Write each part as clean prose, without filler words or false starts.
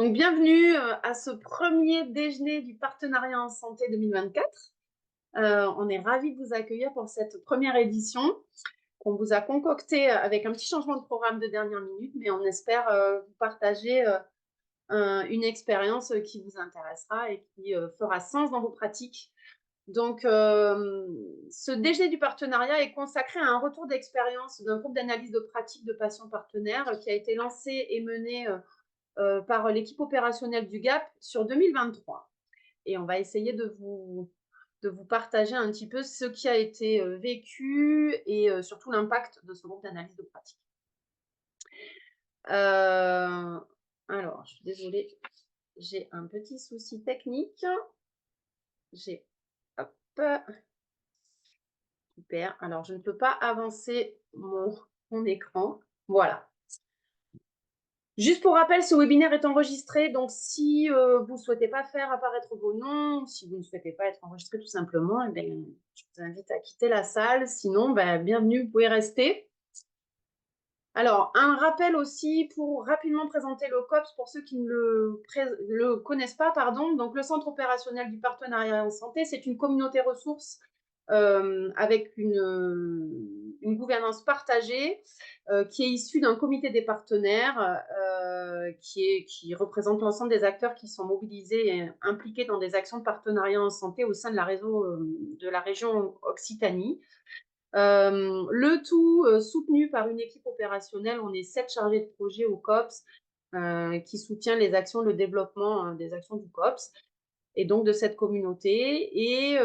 Donc, bienvenue à ce premier déjeuner du partenariat en santé 2024. On est ravis de vous accueillir pour cette première édition qu'on vous a concoctée avec un petit changement de programme de dernière minute, mais on espère vous partager une expérience qui vous intéressera et qui fera sens dans vos pratiques. Donc, ce déjeuner du partenariat est consacré à un retour d'expérience d'un groupe d'analyse de pratiques de patients partenaires qui a été lancé et mené par l'équipe opérationnelle du GAP sur 2023. Et on va essayer de vous partager un petit peu ce qui a été vécu et surtout l'impact de ce groupe d'analyse de pratique. Alors, je suis désolée, j'ai un petit souci technique. Hop, super. Alors, je ne peux pas avancer mon écran. Voilà. Juste pour rappel, ce webinaire est enregistré, donc si vous ne souhaitez pas faire apparaître vos noms, si vous ne souhaitez pas être enregistré tout simplement, eh bien, je vous invite à quitter la salle. Sinon, bienvenue, vous pouvez rester. Alors, un rappel aussi pour rapidement présenter le COPS pour ceux qui ne le connaissent pas. Donc, le Centre opérationnel du partenariat en santé, c'est une communauté ressources avec une gouvernance partagée qui est issue d'un comité des partenaires qui représente l'ensemble des acteurs qui sont mobilisés et impliqués dans des actions de partenariat en santé au sein de de la région Occitanie. Le tout soutenu par une équipe opérationnelle. On est 7 chargés de projet au COPS qui soutient les actions, le développement des actions du COPS et donc de cette communauté. Et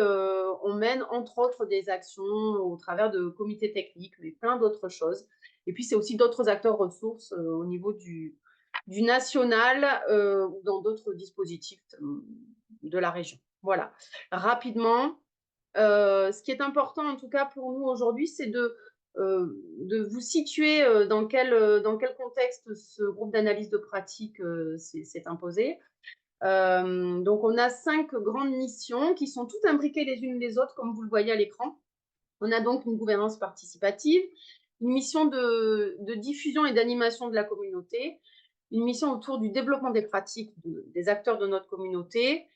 on mène entre autres des actions au travers de comités techniques, mais plein d'autres choses. Et puis, c'est aussi d'autres acteurs ressources au niveau du national ou dans d'autres dispositifs de la région. Voilà. Rapidement, ce qui est important, en tout cas pour nous aujourd'hui, c'est de vous situer dans quel contexte ce groupe d'analyse de pratique s'est imposé. Donc, on a 5 grandes missions qui sont toutes imbriquées les unes les autres, comme vous le voyez à l'écran. On a donc une gouvernance participative, une mission de diffusion et d'animation de la communauté, une mission autour du développement des pratiques des acteurs de notre communauté,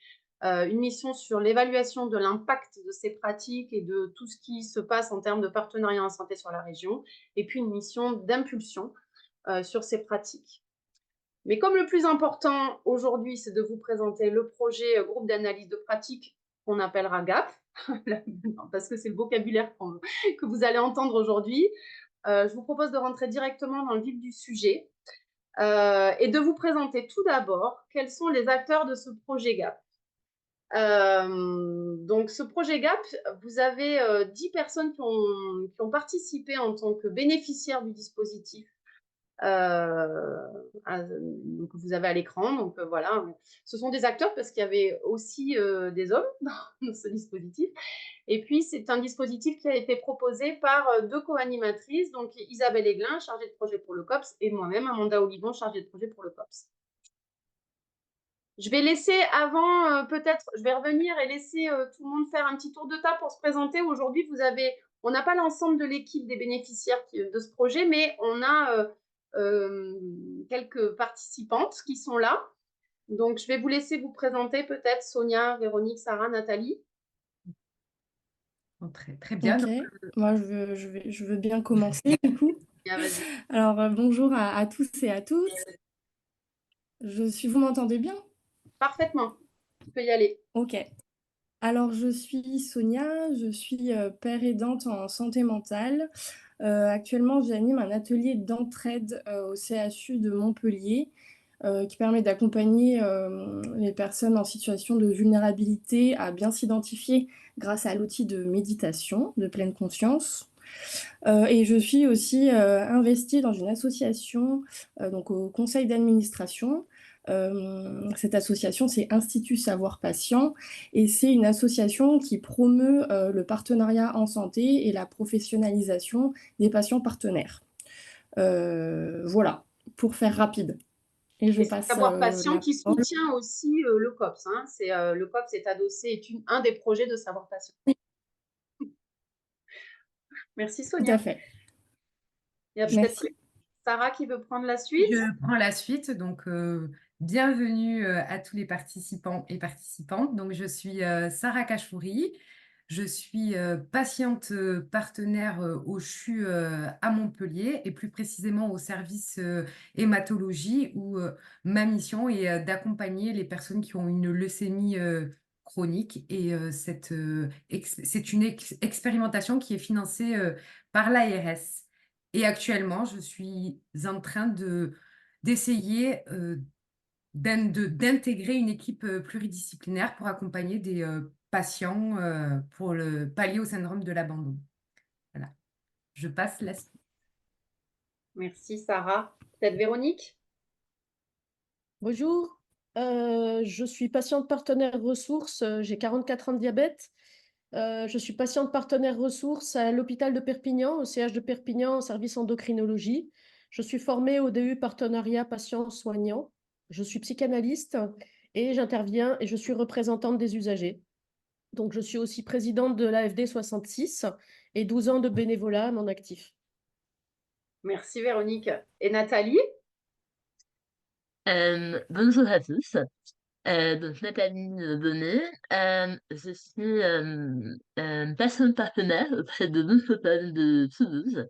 une mission sur l'évaluation de l'impact de ces pratiques et de tout ce qui se passe en termes de partenariat en santé sur la région, et puis une mission d'impulsion sur ces pratiques. Mais comme le plus important aujourd'hui, c'est de vous présenter le projet groupe d'analyse de pratique qu'on appellera GAP, parce que c'est le vocabulaire que vous allez entendre aujourd'hui, je vous propose de rentrer directement dans le vif du sujet et de vous présenter tout d'abord quels sont les acteurs de ce projet GAP. Donc, ce projet GAP, vous avez 10 personnes qui ont participé en tant que bénéficiaires du dispositif que vous avez à l'écran. Donc, voilà, ce sont des acteurs parce qu'il y avait aussi des hommes dans ce dispositif. Et puis, c'est un dispositif qui a été proposé par 2 co-animatrices, donc Isabelle Aiglin, chargée de projet pour le COPS, et moi-même, Amanda Olivon, chargée de projet pour le COPS. Je vais laisser avant, peut-être, je vais revenir et laisser tout le monde faire un petit tour de table pour se présenter. Aujourd'hui, on n'a pas l'ensemble de l'équipe des bénéficiaires de ce projet, mais on a quelques participantes qui sont là. Donc, je vais vous laisser vous présenter peut-être Sonia, Véronique, Sarah, Nathalie. Très, très bien. Ok, moi je veux bien commencer du coup. Bien, vas-y. Alors bonjour à tous et à toutes. Vous m'entendez bien? Parfaitement, tu peux y aller. Ok. Alors je suis Sonia, je suis père aidante en santé mentale. Actuellement j'anime un atelier d'entraide au CHU de Montpellier qui permet d'accompagner les personnes en situation de vulnérabilité à bien s'identifier grâce à l'outil de méditation de pleine conscience. Et je suis aussi investie dans une association, donc au conseil d'administration. Cette association, c'est Institut Savoir Patient, et c'est une association qui promeut le partenariat en santé et la professionnalisation des patients partenaires. Voilà, pour faire rapide. Et je passe Savoir Patient la qui parole. soutient aussi le COPS. Hein. Le COPS est adossé, un des projets de Savoir Patient. Merci Tout Sonia. à fait. Il y a peut-être Merci. Sarah qui veut prendre la suite? Je prends la suite, donc bienvenue à tous les participants et participantes. Donc, je suis Sarah Cachouri, je suis patiente partenaire au CHU à Montpellier et plus précisément au service hématologie où ma mission est d'accompagner les personnes qui ont une leucémie chronique et c'est une expérimentation qui est financée par l'ARS. Et actuellement, je suis en train d'essayer d'intégrer une équipe pluridisciplinaire pour accompagner des patients pour le pallier au syndrome de l'abandon. Voilà. Je passe la suite. Merci Sarah. Peut-être Véronique? Bonjour, je suis patiente partenaire ressources, j'ai 44 ans de diabète. Je suis patiente partenaire ressources à l'hôpital de Perpignan, au CH de Perpignan, en service endocrinologie. Je suis formée au DU partenariat patients soignants. Je suis psychanalyste et j'interviens et je suis représentante des usagers. Donc, je suis aussi présidente de l'AFD 66 et 12 ans de bénévolat à mon actif. Merci Véronique. Et Nathalie? Bonjour à tous. Donc Nathalie Bonnet, je suis patiente partenaire auprès de l'Oncopole de Toulouse.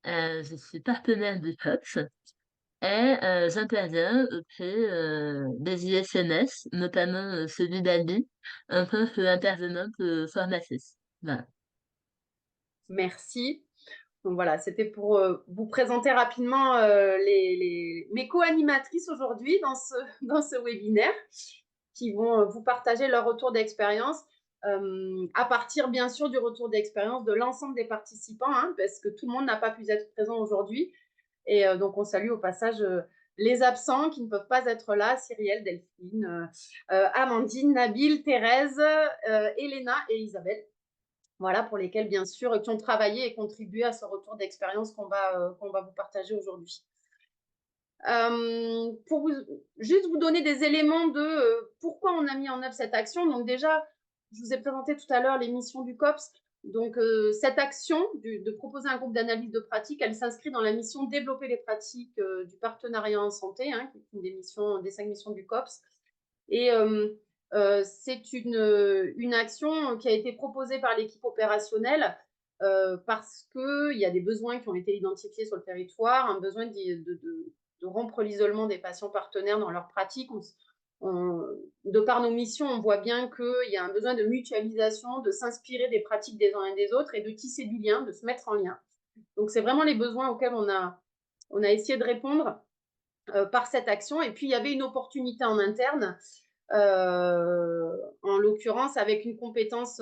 Je suis partenaire du COPS et j'interviens auprès des ISNS, notamment celui d'Albi, en tant qu'intervenante formatrice. Voilà. Merci. Donc voilà, c'était pour vous présenter rapidement mes co-animatrices aujourd'hui dans ce webinaire qui vont vous partager leur retour d'expérience à partir bien sûr du retour d'expérience de l'ensemble des participants, hein, parce que tout le monde n'a pas pu être présent aujourd'hui. Et donc on salue au passage les absents qui ne peuvent pas être là, Cyrielle, Delphine, Amandine, Nabil, Thérèse, Elena et Isabelle. Voilà, pour lesquels, bien sûr, qui ont travaillé et contribué à ce retour d'expérience qu'on va vous partager aujourd'hui. Pour juste vous donner des éléments de pourquoi on a mis en œuvre cette action. Donc déjà, je vous ai présenté tout à l'heure les missions du COPS. Donc cette action de proposer un groupe d'analyse de pratique, elle s'inscrit dans la mission développer les pratiques du partenariat en santé, hein, qui est une des 5 missions du COPS. Et c'est une action qui a été proposée par l'équipe opérationnelle parce qu'il y a des besoins qui ont été identifiés sur le territoire, un besoin de rompre l'isolement des patients partenaires dans leur pratique. De par nos missions, on voit bien qu'il y a un besoin de mutualisation, de s'inspirer des pratiques des uns et des autres et de tisser du lien, de se mettre en lien. Donc, c'est vraiment les besoins auxquels on a essayé de répondre par cette action. Et puis, il y avait une opportunité en interne, en l'occurrence avec une compétence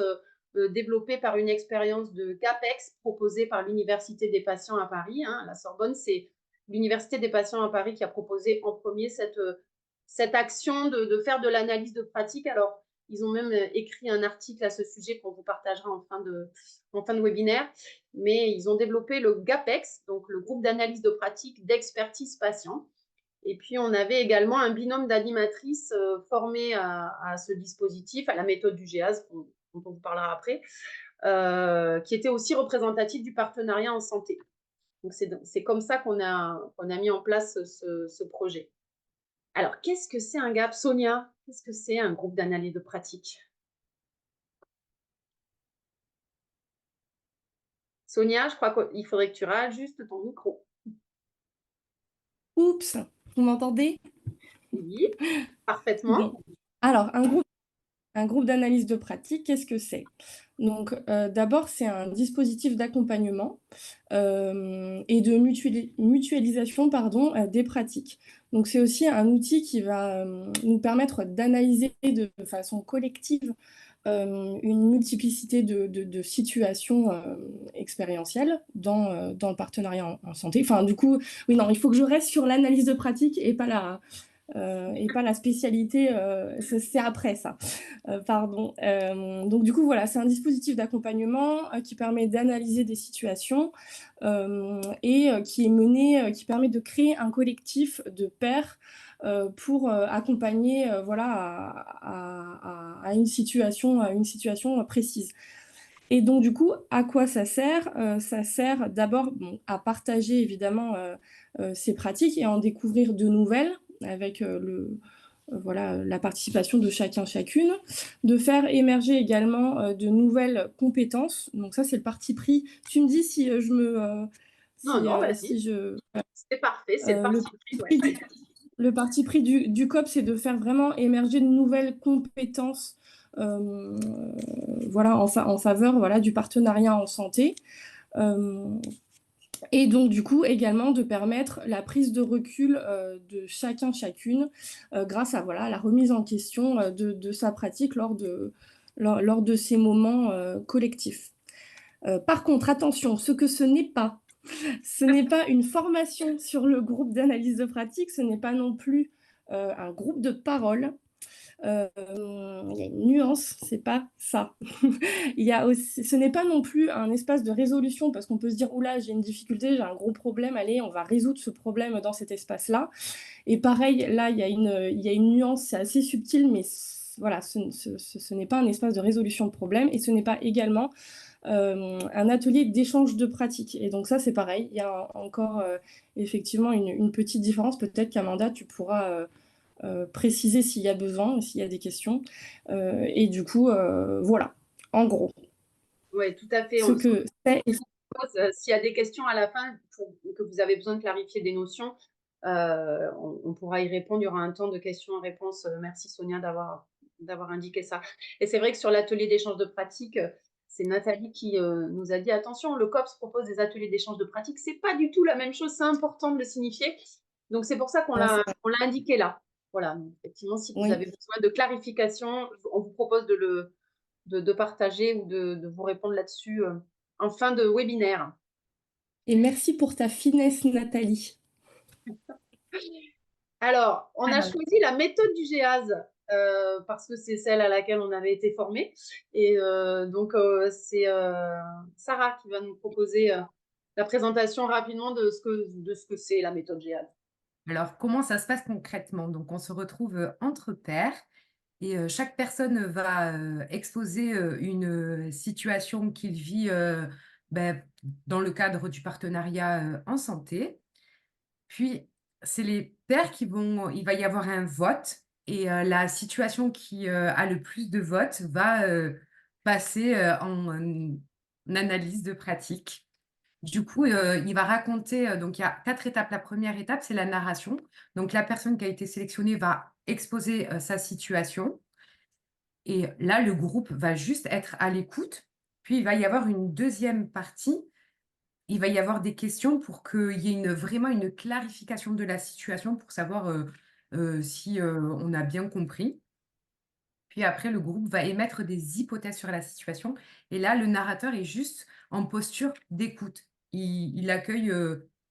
développée par une expérience de GAPEX proposée par l'Université des patients à Paris. Hein, la Sorbonne, c'est l'Université des patients à Paris qui a proposé en premier cette action de faire de l'analyse de pratique. Alors, ils ont même écrit un article à ce sujet qu'on vous partagera en fin de webinaire. Mais ils ont développé le GAPEX, donc le groupe d'analyse de pratique d'expertise patient. Et puis, on avait également un binôme d'animatrices formées à ce dispositif, à la méthode du GEAS, dont on vous parlera après, qui était aussi représentatif du partenariat en santé. Donc, c'est comme ça qu'on a mis en place ce projet. Alors, qu'est-ce que c'est un GAP, Sonia? Qu'est-ce que c'est un groupe d'analyse de pratique? Sonia, je crois qu'il faudrait que tu réajustes ton micro. Oups, vous m'entendez? Oui, parfaitement. Bon. Alors, un groupe d'analyse de pratique, qu'est-ce que c'est? Donc, d'abord, c'est un dispositif d'accompagnement et de mutualisation des pratiques. Donc, c'est aussi un outil qui va nous permettre d'analyser de façon collective une multiplicité de situations expérientielles dans le partenariat en santé. Enfin, du coup, oui, non, il faut que je reste sur l'analyse de pratique et pas la spécialité, c'est après ça. Pardon. Donc du coup, voilà, c'est un dispositif d'accompagnement qui permet d'analyser des situations et qui permet de créer un collectif de pairs pour accompagner à une situation précise. Et donc, du coup, à quoi ça sert? Ça sert d'abord à partager, évidemment, ces pratiques et en découvrir de nouvelles avec voilà, la participation de chacun, chacune, de faire émerger également de nouvelles compétences. Donc ça, c'est le parti pris. Tu me dis si je me... Non, non, si vas-y, je... c'est parfait, c'est le Le parti pris, ouais. le parti pris du COP, c'est de faire vraiment émerger de nouvelles compétences voilà, en faveur voilà, du partenariat en santé. Et donc, du coup, également de permettre la prise de recul de chacun, chacune, grâce à voilà, la remise en question de sa pratique lors de ces moments collectifs. Par contre, attention, ce n'est pas une formation sur le groupe d'analyse de pratique, ce n'est pas non plus un groupe de parole. Il y a une nuance, c'est pas ça. Il y a aussi, ce n'est pas non plus un espace de résolution parce qu'on peut se dire oula, j'ai une difficulté, j'ai un gros problème, allez, on va résoudre ce problème dans cet espace-là. Et pareil, là, il y a une nuance, c'est assez subtil, mais voilà, ce n'est pas un espace de résolution de problème et ce n'est pas également un atelier d'échange de pratiques. Et donc ça, c'est pareil, il y a encore effectivement une petite différence. Peut-être qu'Amanda, tu pourras préciser s'il y a besoin, s'il y a des questions. Et du coup, voilà, en gros, Oui, tout à fait. ce que c'est. S'il y a des questions à la fin, que vous avez besoin de clarifier des notions, on pourra y répondre. Il y aura un temps de questions-réponses. Merci Sonia d'avoir indiqué ça. Et c'est vrai que sur l'atelier d'échange de pratiques, c'est Nathalie qui nous a dit attention, le COPS propose des ateliers d'échange de pratiques. C'est pas du tout la même chose, c'est important de le signifier. Donc c'est pour ça qu'on l'a indiqué là. Voilà, donc, effectivement, si vous avez besoin de clarification, on vous propose de partager ou de vous répondre là-dessus en fin de webinaire. Et merci pour ta finesse, Nathalie. Alors, on a choisi la méthode du GEAS parce que c'est celle à laquelle on avait été formé. Et donc, c'est Sarah qui va nous proposer la présentation rapidement de ce que c'est la méthode GEAS. Alors, comment ça se passe concrètement? Donc, on se retrouve entre pairs et chaque personne va exposer une situation qu'il vit dans le cadre du partenariat en santé. Puis, c'est les pairs il va y avoir un vote et la situation qui a le plus de votes va passer en analyse de pratique. Du coup, il va raconter, donc il y a 4 étapes. La première étape, c'est la narration. Donc la personne qui a été sélectionnée va exposer, sa situation et là, le groupe va juste être à l'écoute. Puis il va y avoir une deuxième partie. Il va y avoir des questions pour qu'il y ait vraiment une clarification de la situation pour savoir, si, on a bien compris. Puis après, le groupe va émettre des hypothèses sur la situation et là, le narrateur est juste en posture d'écoute. Il accueille,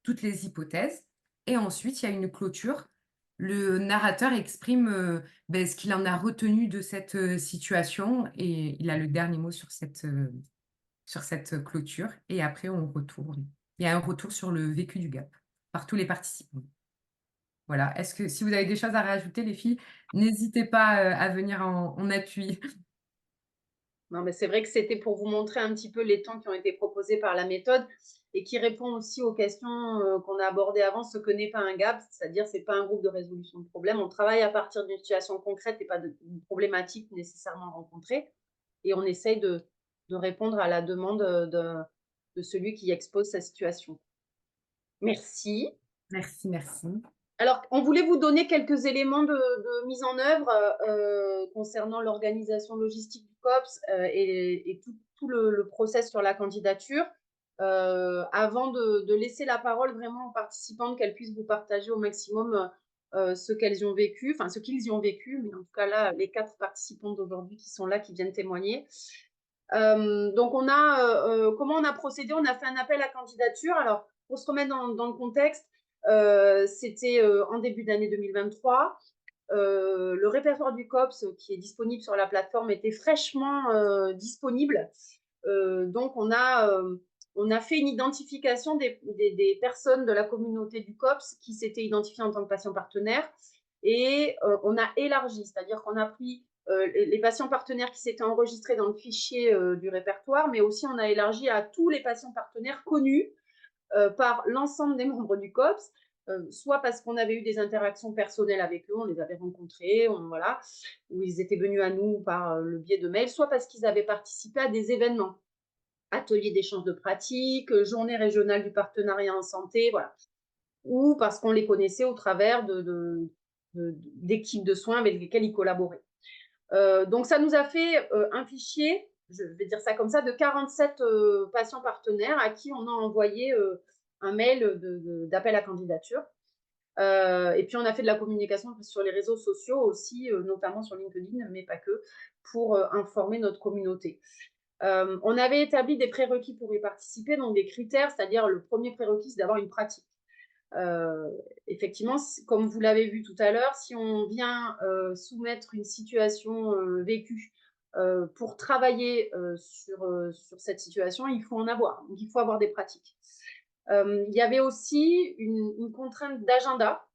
toutes les hypothèses et ensuite il y a une clôture. Le narrateur exprime, ce qu'il en a retenu de cette, situation et il a le dernier mot sur cette clôture et après il y a un retour sur le vécu du GAP par tous les participants. Voilà. Est-ce que si vous avez des choses à rajouter, les filles, n'hésitez pas, à venir en appui. Non, mais c'est vrai que c'était pour vous montrer un petit peu les temps qui ont été proposés par la méthode et qui répond aussi aux questions qu'on a abordées avant, ce que n'est pas un GAP, c'est-à-dire c'est pas un groupe de résolution de problèmes. On travaille à partir d'une situation concrète et pas d'une problématique nécessairement rencontrée. Et on essaye de répondre à la demande de celui qui expose sa situation. Merci. Merci, merci. Alors, on voulait vous donner quelques éléments de mise en œuvre concernant l'organisation logistique du COPS et tout le process sur la candidature. Avant de laisser la parole vraiment aux participantes, qu'elles puissent vous partager au maximum ce qu'elles y ont vécu, enfin ce qu'ils y ont vécu, mais en tout cas là, les 4 participantes d'aujourd'hui qui sont là, qui viennent témoigner. Donc, comment on a procédé? On a fait un appel à candidature. Alors, pour se remettre dans le contexte, c'était en début d'année 2023. Le répertoire du COPS qui est disponible sur la plateforme était fraîchement disponible. Donc, on a fait une identification des personnes de la communauté du COPS qui s'étaient identifiées en tant que patients partenaires et on a élargi, c'est-à-dire qu'on a pris les patients partenaires qui s'étaient enregistrés dans le fichier du répertoire, mais aussi on a élargi à tous les patients partenaires connus par l'ensemble des membres du COPS. soit parce qu'on avait eu des interactions personnelles avec eux, on les avait rencontrés, voilà, ou ils étaient venus à nous par le biais de mails, soit parce qu'ils avaient participé à des événements, ateliers d'échange de pratiques, journée régionale du partenariat en santé, voilà, ou parce qu'on les connaissait au travers d'équipes de soins avec lesquelles ils collaboraient. Donc, ça nous a fait un fichier, je vais dire ça comme ça, de 47 patients partenaires à qui on a envoyé un mail d'appel à candidature. Et puis, on a fait de la communication sur les réseaux sociaux aussi, notamment sur LinkedIn, mais pas que, pour informer notre communauté. On avait établi des prérequis pour y participer, donc des critères, c'est-à-dire le premier prérequis, c'est d'avoir une pratique. Effectivement, comme vous l'avez vu tout à l'heure, si on vient soumettre une situation vécue pour travailler sur cette situation, il faut en avoir. Donc, il faut avoir des pratiques. Il y avait aussi une contrainte d'agenda,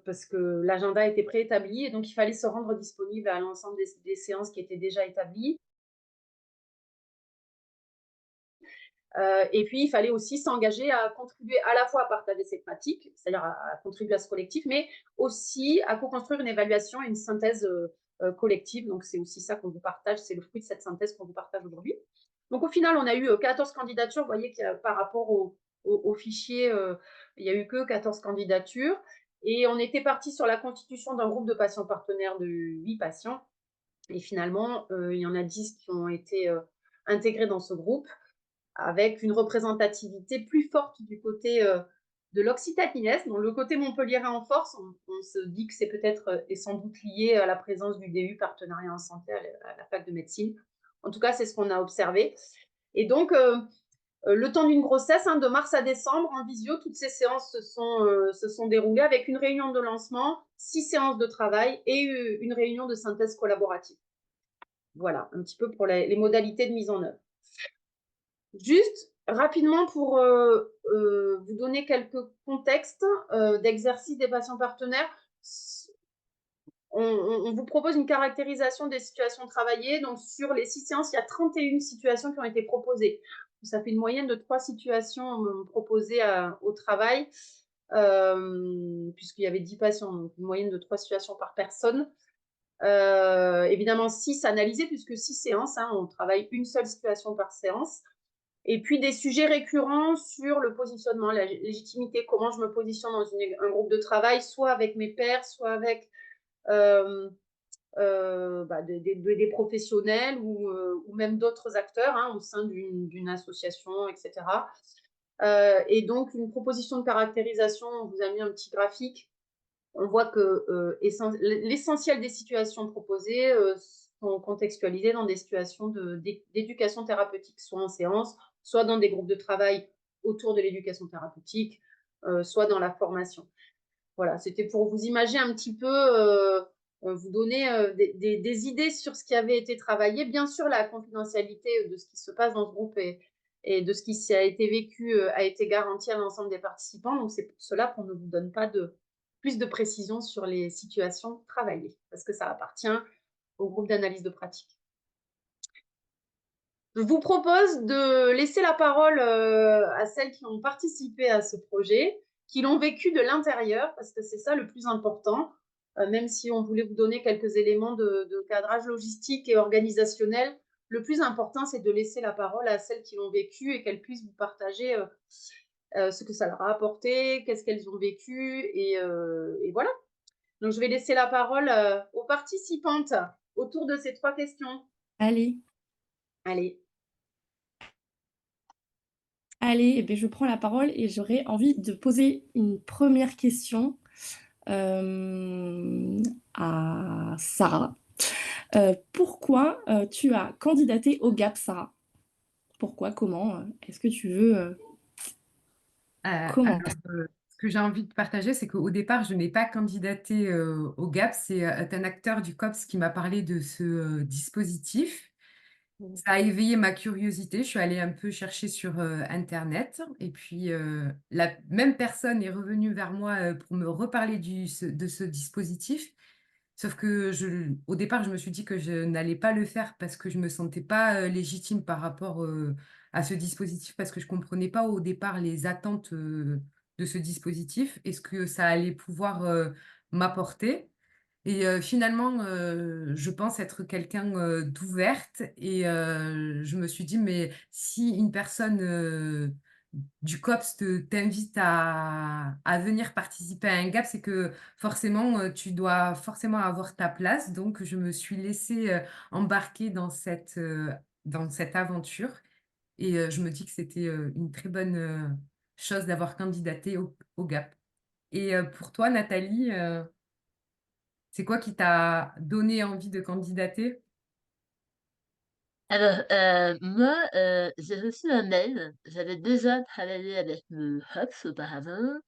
parce que l'agenda était préétabli et donc il fallait se rendre disponible à l'ensemble des séances qui étaient déjà établies. Et puis, il fallait aussi s'engager à contribuer à la fois à partager ses pratiques, c'est-à-dire à contribuer à ce collectif, mais aussi à co-construire une évaluation et une synthèse collective. Donc, c'est aussi ça qu'on vous partage, c'est le fruit de cette synthèse qu'on vous partage aujourd'hui. Donc, au final, on a eu 14 candidatures. Vous voyez que par rapport au fichier, il n'y a eu que 14 candidatures. Et on était parti sur la constitution d'un groupe de patients partenaires de 8 patients. Et finalement, il y en a 10 qui ont été intégrés dans ce groupe, avec une représentativité plus forte du côté de l'occitaninès. Donc, le côté montpelliérain en force, on se dit que c'est peut-être et sans doute lié à la présence du DU partenariat en santé à la fac de médecine. En tout cas, c'est ce qu'on a observé. Et donc, le temps d'une grossesse, de mars à décembre, en visio, toutes ces séances se sont déroulées avec une réunion de lancement, 6 séances de travail et une réunion de synthèse collaborative. Voilà, un petit peu pour les modalités de mise en œuvre. Juste rapidement pour vous donner quelques contextes d'exercice des patients partenaires, on vous propose une caractérisation des situations travaillées. Donc, sur les 6 séances, il y a 31 situations qui ont été proposées. Ça fait une moyenne de 3 situations proposées au travail, puisqu'il y avait 10 patients, donc une moyenne de 3 situations par personne. Évidemment, 6 analysées, puisque 6 séances, on travaille une seule situation par séance. Et puis des sujets récurrents sur le positionnement, la légitimité, comment je me positionne dans un groupe de travail, soit avec mes pairs, soit avec des professionnels ou même d'autres acteurs au sein d'une association, etc. Et donc, une proposition de caractérisation, on vous a mis un petit graphique. On voit que l'essentiel des situations proposées sont contextualisées dans des situations d'éducation thérapeutique, soit en séance, soit dans des groupes de travail autour de l'éducation thérapeutique, soit dans la formation. Voilà, c'était pour vous imaginer un petit peu, vous donner des idées sur ce qui avait été travaillé. Bien sûr, la confidentialité de ce qui se passe dans ce groupe et de ce qui a été vécu a été garantie à l'ensemble des participants. Donc, c'est pour cela qu'on ne vous donne pas plus de précisions sur les situations travaillées, parce que ça appartient au groupe d'analyse de pratique. Je vous propose de laisser la parole à celles qui ont participé à ce projet, qui l'ont vécu de l'intérieur, parce que c'est ça le plus important, même si on voulait vous donner quelques éléments de cadrage logistique et organisationnel. Le plus important, c'est de laisser la parole à celles qui l'ont vécu et qu'elles puissent vous partager ce que ça leur a apporté, qu'est-ce qu'elles ont vécu, et voilà. Donc, je vais laisser la parole aux participantes autour de ces 3 questions. Allez. Allez, eh bien, je prends la parole et j'aurais envie de poser une première question à Sarah. Pourquoi tu as candidaté au GAP, Sarah? Pourquoi? Comment? Est-ce que tu veux comment? Ce que j'ai envie de partager, c'est qu'au départ, je n'ai pas candidaté au GAP. C'est un acteur du COPS qui m'a parlé de ce dispositif. Ça a éveillé ma curiosité. Je suis allée un peu chercher sur Internet. Et puis, la même personne est revenue vers moi pour me reparler de ce dispositif. Sauf que au départ, je me suis dit que je n'allais pas le faire parce que je ne me sentais pas légitime par rapport à ce dispositif, parce que je ne comprenais pas au départ les attentes de ce dispositif et ce que ça allait pouvoir m'apporter. Et finalement, je pense être quelqu'un d'ouverte et je me suis dit, mais si une personne du COPS t'invite à venir participer à un GAP, c'est que forcément, tu dois forcément avoir ta place. Donc, je me suis laissée embarquer dans cette aventure et je me dis que c'était une très bonne chose d'avoir candidaté au GAP. Et pour toi, Nathalie, c'est quoi qui t'a donné envie de candidater? Alors, moi, j'ai reçu un mail. J'avais déjà travaillé avec le HOPS auparavant.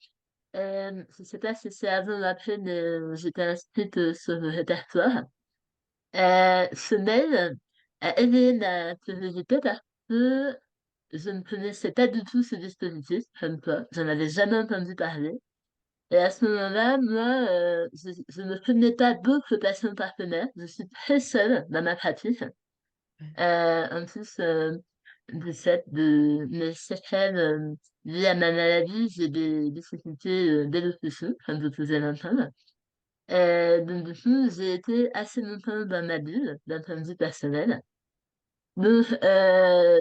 Je sais pas si c'est avant ou après, mais j'étais inscrite sur le répertoire. Ce mail a éveillé ma curiosité parce que je ne connaissais pas du tout ce dispositif, comme toi. J'en avais jamais entendu parler. Et à ce moment-là, moi, je ne connais pas d'autres patients partenaires. Je suis très seule dans ma pratique. En plus, du fait de mes séquelles liées à ma maladie, j'ai des difficultés d'élocution, comme vous pouvez l'entendre. Donc, du coup, j'ai été assez longtemps dans ma bulle, d'un point de vue personnel. Donc,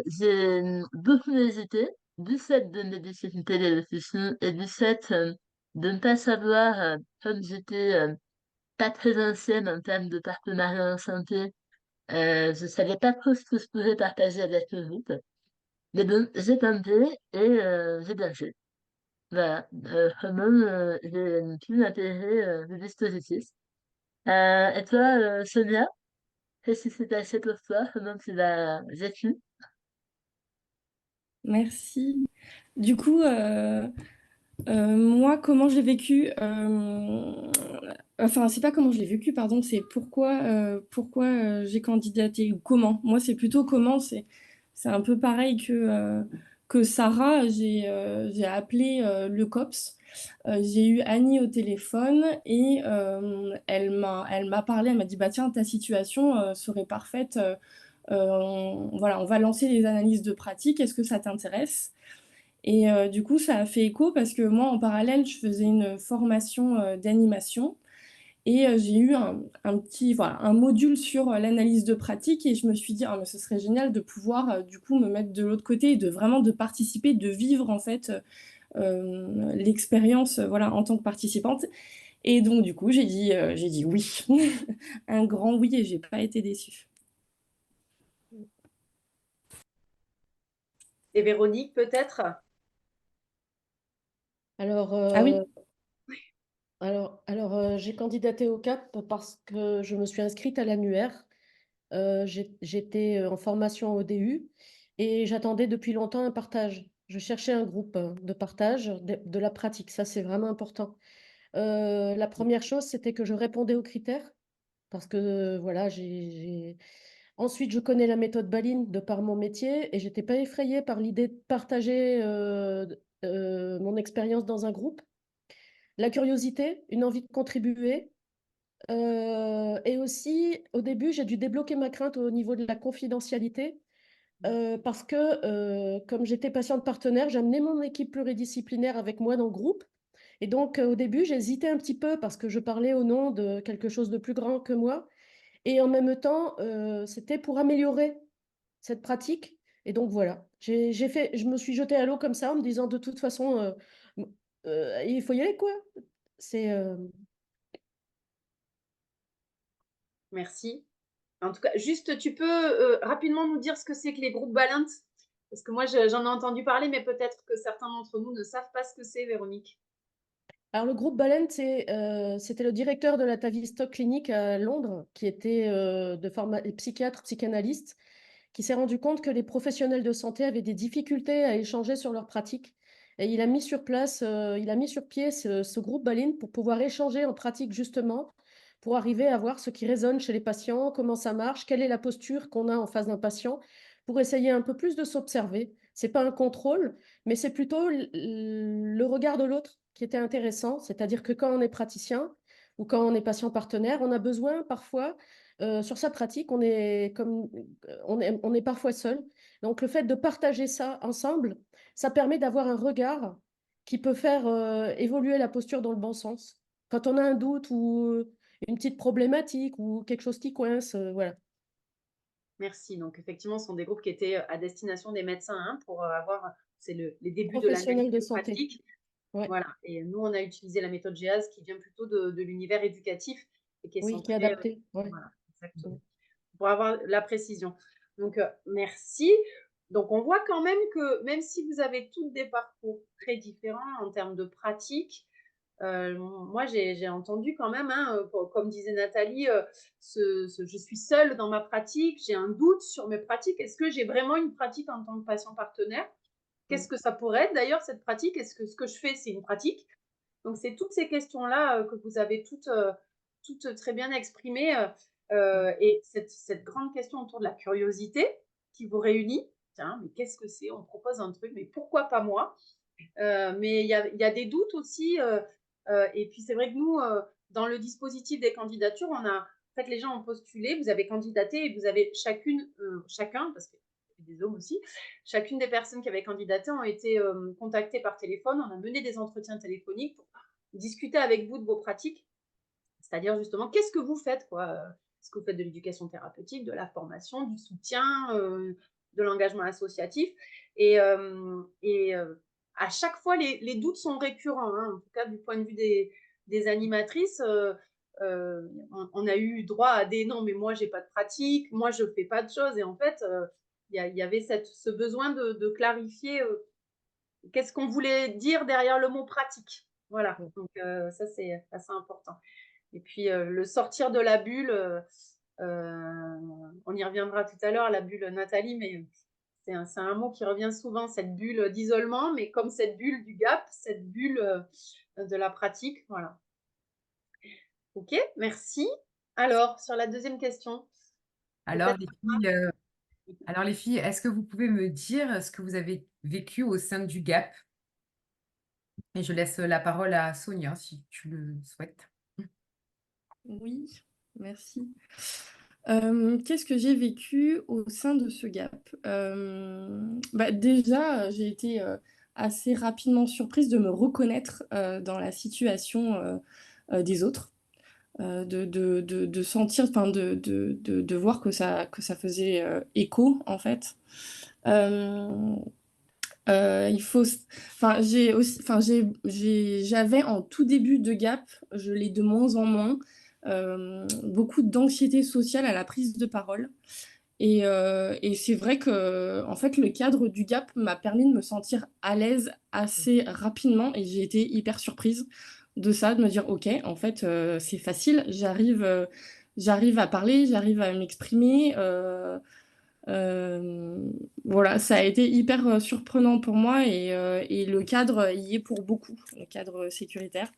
j'ai beaucoup hésité, du fait de mes difficultés d'élocution et du fait de ne pas savoir, comme j'étais pas très ancienne en termes de partenariat en santé, je savais pas trop ce que je pouvais partager avec le groupe. Mais bon, j'ai tenté et j'ai bien fait. Voilà, vraiment, j'ai pu m'intégrer le dispositif. Et toi, Sonia, qu'est-ce qui s'est passé pour toi? Comment tu l'as vécu? Merci. Du coup, moi, comment je l'ai vécu, enfin, c'est pas comment je l'ai vécu, pardon, c'est pourquoi j'ai candidaté, ou comment. Moi, c'est plutôt comment, c'est un peu pareil que Sarah. J'ai appelé le COPS. J'ai eu Annie au téléphone et elle m'a parlé, elle m'a dit, bah tiens, ta situation serait parfaite. Voilà, on va lancer les analyses de pratique. Est-ce que ça t'intéresse? Et du coup, ça a fait écho parce que moi, en parallèle, je faisais une formation d'animation et j'ai eu voilà, un module sur l'analyse de pratique et je me suis dit, ah, mais ce serait génial de pouvoir du coup me mettre de l'autre côté et de vraiment de participer, de vivre en fait l'expérience voilà, en tant que participante. Et donc, du coup, j'ai dit oui, un grand oui et j'ai pas été déçue. Et Véronique, peut-être? Alors, Ah oui, j'ai candidaté au CAP parce que je me suis inscrite à l'annuaire. J'étais en formation au DU et j'attendais depuis longtemps un partage. Je cherchais un groupe de partage de la pratique. Ça, c'est vraiment important. La première chose, c'était que je répondais aux critères parce que voilà, Ensuite, je connais la méthode Baline de par mon métier et j'étais pas effrayée par l'idée de partager mon expérience dans un groupe. La curiosité, une envie de contribuer. Et aussi, au début, j'ai dû débloquer ma crainte au niveau de la confidentialité parce que, comme j'étais patiente partenaire, j'amenais mon équipe pluridisciplinaire avec moi dans le groupe. Et donc, au début, j'hésitais un petit peu parce que je parlais au nom de quelque chose de plus grand que moi. Et en même temps, c'était pour améliorer cette pratique. Et donc, voilà, je me suis jetée à l'eau comme ça en me disant de toute façon, il faut y aller, quoi. C'est. Merci. En tout cas, juste, tu peux rapidement nous dire ce que c'est que les groupes Balint? Parce que moi, j'en ai entendu parler, mais peut-être que certains d'entre nous ne savent pas ce que c'est, Véronique. Alors, le groupe Balen, c'était le directeur de la Tavistock Clinic à Londres, qui était psychiatre, psychanalyste, qui s'est rendu compte que les professionnels de santé avaient des difficultés à échanger sur leurs pratiques. Et il a mis sur pied ce groupe Balen pour pouvoir échanger en pratique, justement, pour arriver à voir ce qui résonne chez les patients, comment ça marche, quelle est la posture qu'on a en face d'un patient, pour essayer un peu plus de s'observer. C'est pas un contrôle, mais c'est plutôt le regard de l'autre qui était intéressant. C'est-à-dire que quand on est praticien ou quand on est patient partenaire, on a besoin parfois, sur sa pratique, on est parfois seul. Donc le fait de partager ça ensemble, ça permet d'avoir un regard qui peut faire évoluer la posture dans le bon sens. Quand on a un doute ou une petite problématique ou quelque chose qui coince, voilà. Merci. Donc, effectivement, ce sont des groupes qui étaient à destination des médecins hein, pour avoir, c'est les débuts de Professionnels de l'analyse santé. pratique. Ouais. Voilà. Et nous, on a utilisé la méthode GEAS qui vient plutôt de l'univers éducatif et qui est Oui, qui est centrée. adapté. Ouais. Voilà, exactement. Pour avoir la précision. Donc, merci. Donc, on voit quand même que même si vous avez toutes des parcours très différents en termes de pratique, moi, j'ai entendu quand même, hein, comme disait Nathalie, je suis seule dans ma pratique, j'ai un doute sur mes pratiques. Est-ce que j'ai vraiment une pratique en tant que patient partenaire? Qu'est-ce que ça pourrait être d'ailleurs, cette pratique? Est-ce que ce que je fais, c'est une pratique? Donc, c'est toutes ces questions-là que vous avez toutes très bien exprimées. Et cette grande question autour de la curiosité qui vous réunit. Tiens, mais qu'est-ce que c'est? On propose un truc, mais pourquoi pas moi? Mais il y a des doutes aussi. Et puis, c'est vrai que nous, dans le dispositif des candidatures, en fait, les gens ont postulé, vous avez candidaté et vous avez chacun, parce qu'il y a des hommes aussi, chacune des personnes qui avaient candidaté ont été contactées par téléphone. On a mené des entretiens téléphoniques pour discuter avec vous de vos pratiques. C'est-à-dire justement, qu'est-ce que vous faites, quoi? Est-ce que vous faites de l'éducation thérapeutique, de la formation, du soutien, de l'engagement associatif? Et à chaque fois, les doutes sont récurrents, hein, en tout cas du point de vue des animatrices. On a eu droit à des non, mais moi, j'ai pas de pratique, moi, je fais pas de choses. Et en fait, il y avait ce besoin de clarifier qu'est-ce qu'on voulait dire derrière le mot pratique. Voilà, donc ça, c'est assez important. Et puis, le sortir de la bulle, on y reviendra tout à l'heure, la bulle Nathalie, mais c'est un mot qui revient souvent, cette bulle d'isolement, mais comme cette bulle du gap, cette bulle de la pratique. Voilà. Ok, merci. Alors, sur la deuxième question. Alors, les filles, est-ce que vous pouvez me dire ce que vous avez vécu au sein du GAP? Et je laisse la parole à Sonia, si tu le souhaites. Oui, merci. Qu'est-ce que j'ai vécu au sein de ce gap? Déjà, j'ai été assez rapidement surprise de me reconnaître dans la situation des autres, de sentir, enfin, de voir que ça faisait écho, en fait. Il faut, enfin, j'ai aussi, enfin, j'avais en tout début de gap, je l'ai de moins en moins, beaucoup d'anxiété sociale à la prise de parole. Et c'est vrai que, en fait, le cadre du gap m'a permis de me sentir à l'aise assez rapidement et j'ai été hyper surprise de ça, de me dire, ok, en fait, c'est facile, j'arrive à parler, j'arrive à m'exprimer. Voilà, ça a été hyper surprenant pour moi et le cadre y est pour beaucoup, le cadre sécuritaire.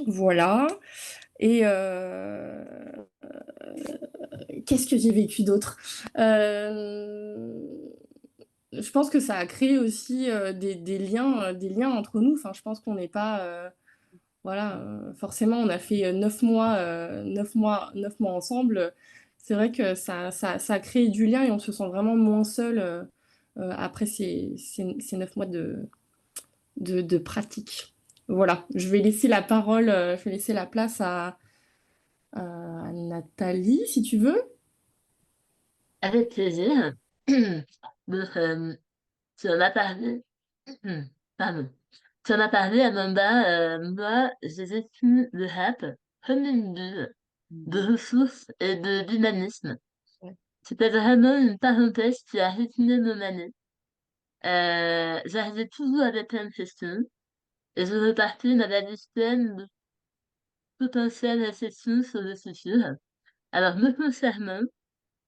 Voilà. Et qu'est-ce que j'ai vécu d'autre? Je pense que ça a créé aussi des liens entre nous. Enfin, je pense qu'on n'est pas. Voilà, forcément, on a fait 9 mois ensemble. C'est vrai que ça a créé du lien et on se sent vraiment moins seul après ces 9 mois de pratique. Voilà, je vais laisser la parole, je vais laisser la place à Nathalie, si tu veux. Avec plaisir. Donc, tu en as parlé. Pardon. Tu en as parlé, Amanda. Moi, j'ai vécu le rap comme une bulle de ressources et de dynamisme. Ouais. C'était vraiment une parenthèse qui a rythmé mon année. J'arrivais toujours avec plein de questions et je repartais dans la liste pleine de potentielles réflexions sur le futur. Alors, me concernant,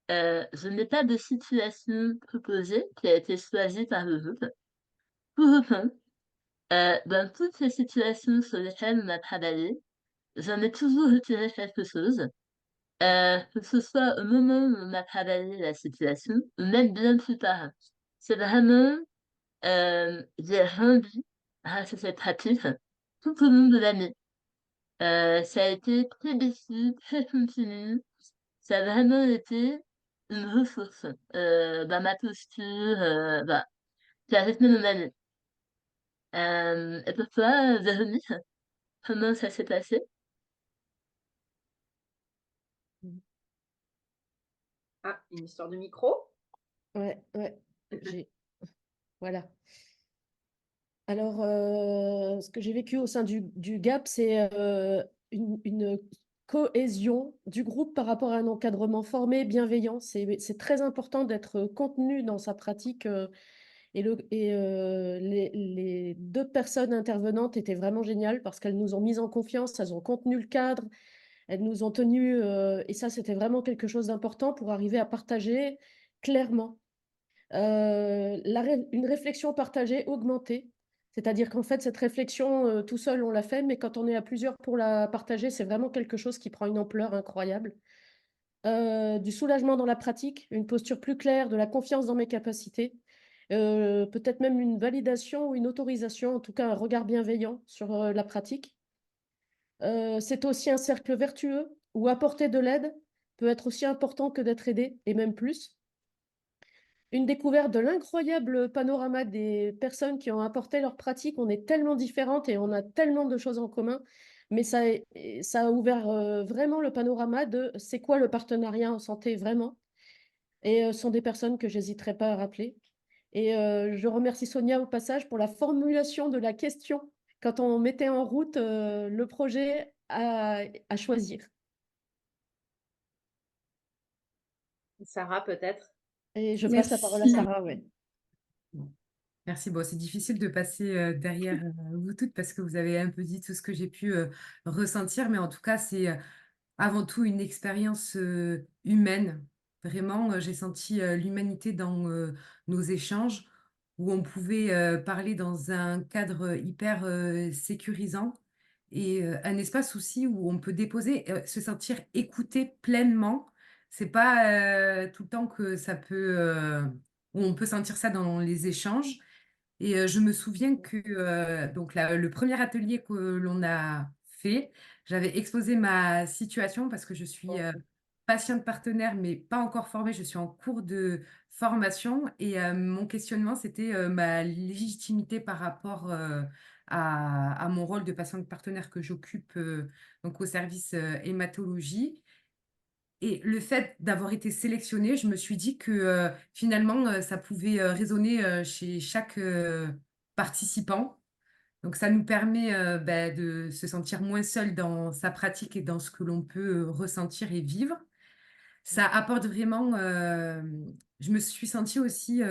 je n'ai pas de situation proposée qui a été choisie par le groupe. Pour autant, dans toutes les situations sur lesquelles on a travaillé, j'en ai toujours retiré quelque chose, que ce soit au moment où on a travaillé la situation ou même bien plus tard. C'est vraiment, j'ai rendu grâce à cette pratique tout au long de l'année. Ça a été très décis, très continu. Ça a vraiment été une ressource dans ma posture, voilà, qui a rythmé mon année. Et pour toi, Véronique, comment ça s'est passé? Ah, une histoire de micro. Ouais, ouais. J'ai... Voilà. Alors, ce que j'ai vécu au sein du GAP, c'est une cohésion du groupe par rapport à un encadrement formé, bienveillant. C'est très important d'être contenu dans sa pratique. Les deux personnes intervenantes étaient vraiment géniales parce qu'elles nous ont mis en confiance, elles ont contenu le cadre, elles nous ont tenus, et ça, c'était vraiment quelque chose d'important pour arriver à partager clairement. Une réflexion partagée, augmentée. C'est-à-dire qu'en fait, cette réflexion, tout seul, on l'a fait, mais quand on est à plusieurs pour la partager, c'est vraiment quelque chose qui prend une ampleur incroyable. Du soulagement dans la pratique, une posture plus claire, de la confiance dans mes capacités, peut-être même une validation ou une autorisation, en tout cas un regard bienveillant sur la pratique. C'est aussi un cercle vertueux où apporter de l'aide peut être aussi important que d'être aidé, et même plus. Une découverte de l'incroyable panorama des personnes qui ont apporté leur pratique. On est tellement différentes et on a tellement de choses en commun, mais ça a ouvert vraiment le panorama de c'est quoi le partenariat en santé vraiment. Et ce sont des personnes que j'hésiterai pas à rappeler. Et je remercie Sonia au passage pour la formulation de la question quand on mettait en route le projet à choisir. Sarah, peut-être. Et je passe la parole à Merci. Sarah, ouais. Merci. Bon, c'est difficile de passer derrière vous toutes parce que vous avez un peu dit tout ce que j'ai pu ressentir, mais en tout cas, c'est avant tout une expérience humaine. Vraiment, j'ai senti l'humanité dans nos échanges où on pouvait parler dans un cadre hyper sécurisant et un espace aussi où on peut déposer, se sentir écouté pleinement. C'est pas tout le temps que ça peut, où on peut sentir ça dans les échanges. Et je me souviens que donc le premier atelier que l'on a fait, j'avais exposé ma situation parce que je suis patiente partenaire, mais pas encore formée. Je suis en cours de formation et mon questionnement, c'était ma légitimité par rapport à mon rôle de patiente partenaire que j'occupe donc au service hématologie. Et le fait d'avoir été sélectionnée, je me suis dit que finalement, ça pouvait résonner chez chaque participant. Donc, ça nous permet de se sentir moins seul dans sa pratique et dans ce que l'on peut ressentir et vivre. Ça apporte vraiment, je me suis sentie aussi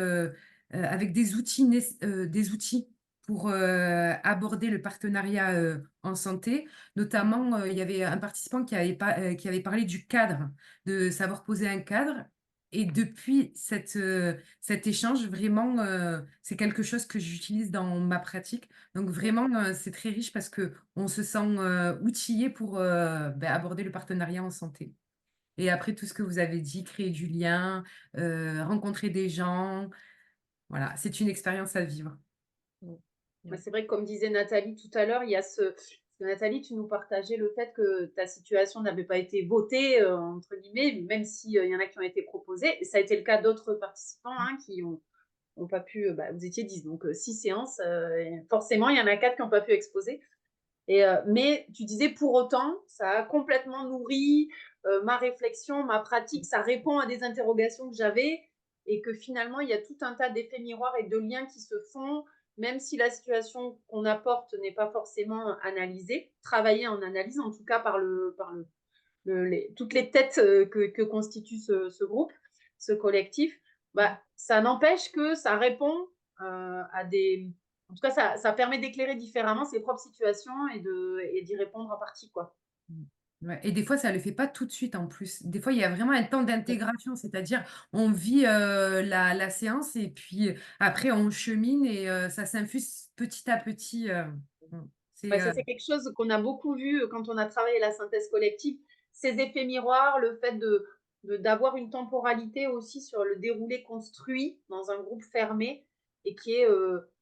avec des outils pour aborder le partenariat en santé. Notamment, il y avait un participant qui avait parlé du cadre, de savoir poser un cadre. Et depuis cet échange, vraiment, c'est quelque chose que j'utilise dans ma pratique. Donc vraiment, c'est très riche parce qu'on se sent outillé pour aborder le partenariat en santé. Et après tout ce que vous avez dit, créer du lien, rencontrer des gens, voilà, c'est une expérience à vivre. C'est vrai que comme disait Nathalie tout à l'heure, il y a Nathalie, tu nous partageais le fait que ta situation n'avait pas été votée, entre guillemets, même s'il y en a qui ont été proposés. Et ça a été le cas d'autres participants qui ont pas pu, vous étiez 10, donc 6 séances, forcément, il y en a 4 qui n'ont pas pu exposer. Mais tu disais, pour autant, ça a complètement nourri ma réflexion, ma pratique, ça répond à des interrogations que j'avais et que finalement, il y a tout un tas d'effets miroirs et de liens qui se font, même si la situation qu'on apporte n'est pas forcément analysée, travaillée en analyse, en tout cas par toutes les têtes que constitue ce groupe, ce collectif, ça n'empêche que ça répond à des... En tout cas, ça permet d'éclairer différemment ses propres situations et d'y répondre en partie, quoi. Ouais, et des fois, ça ne le fait pas tout de suite en plus. Des fois, il y a vraiment un temps d'intégration, c'est-à-dire on vit la séance et puis après on chemine et ça s'infuse petit à petit. C'est Ça, c'est quelque chose qu'on a beaucoup vu quand on a travaillé la synthèse collective, ces effets miroirs, le fait d'avoir une temporalité aussi sur le déroulé construit dans un groupe fermé et qui est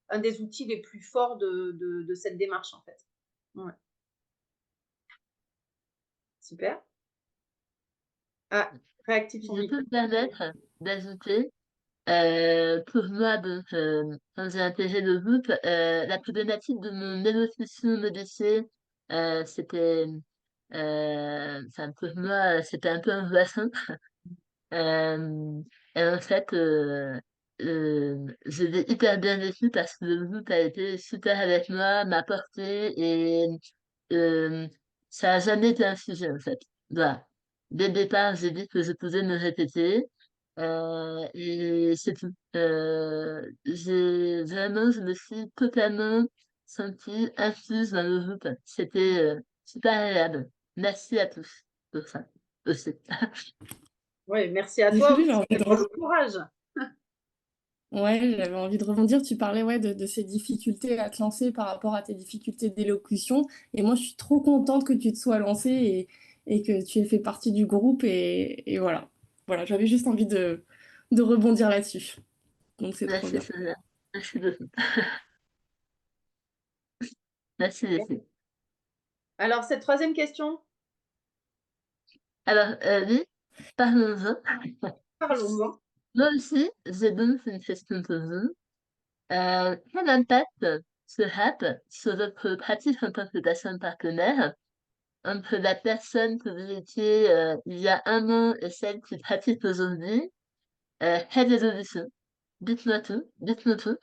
un des outils les plus forts de cette démarche, en fait. Ouais. Super. Ah, réactive Si son je peux micro. me permettre d'ajouter, Pour moi, donc, quand j'ai intégré le groupe, la problématique de mon élocution modifiée, c'était, enfin, pour moi, c'était un peu angoissant. Euh, et en fait, je l'ai hyper bien vécu parce que le groupe a été super avec moi, m'a porté et euh, ça a jamais été un sujet en fait. Voilà. Dès le départ, j'ai dit que je pouvais me répéter et c'est tout. Je me suis totalement sentie incluse dans le groupe. C'était super agréable. Merci à tous pour ça aussi. Oui, merci à Du toi coup, j'ai aussi envie de pour le courage. Ouais, j'avais envie de rebondir. Tu parlais ouais, de ces difficultés à te lancer par rapport à tes difficultés d'élocution. Et moi, je suis trop contente que tu te sois lancée et que tu aies fait partie du groupe. Et voilà. Voilà, j'avais juste envie de rebondir là-dessus. Donc, c'est trop Merci bien. Sonia. Merci beaucoup. Merci les filles. Alors, cette troisième question, Alors, oui, parlons-en. parlons-en. Moi aussi, j'ai donc une question pour vous. Quel impact ce rap sur votre pratique en tant que personne partenaire entre la personne que vous étiez il y a un an et celle qui pratique aujourd'hui? Quelle évolution? Dites-moi tout, dites-moi tout.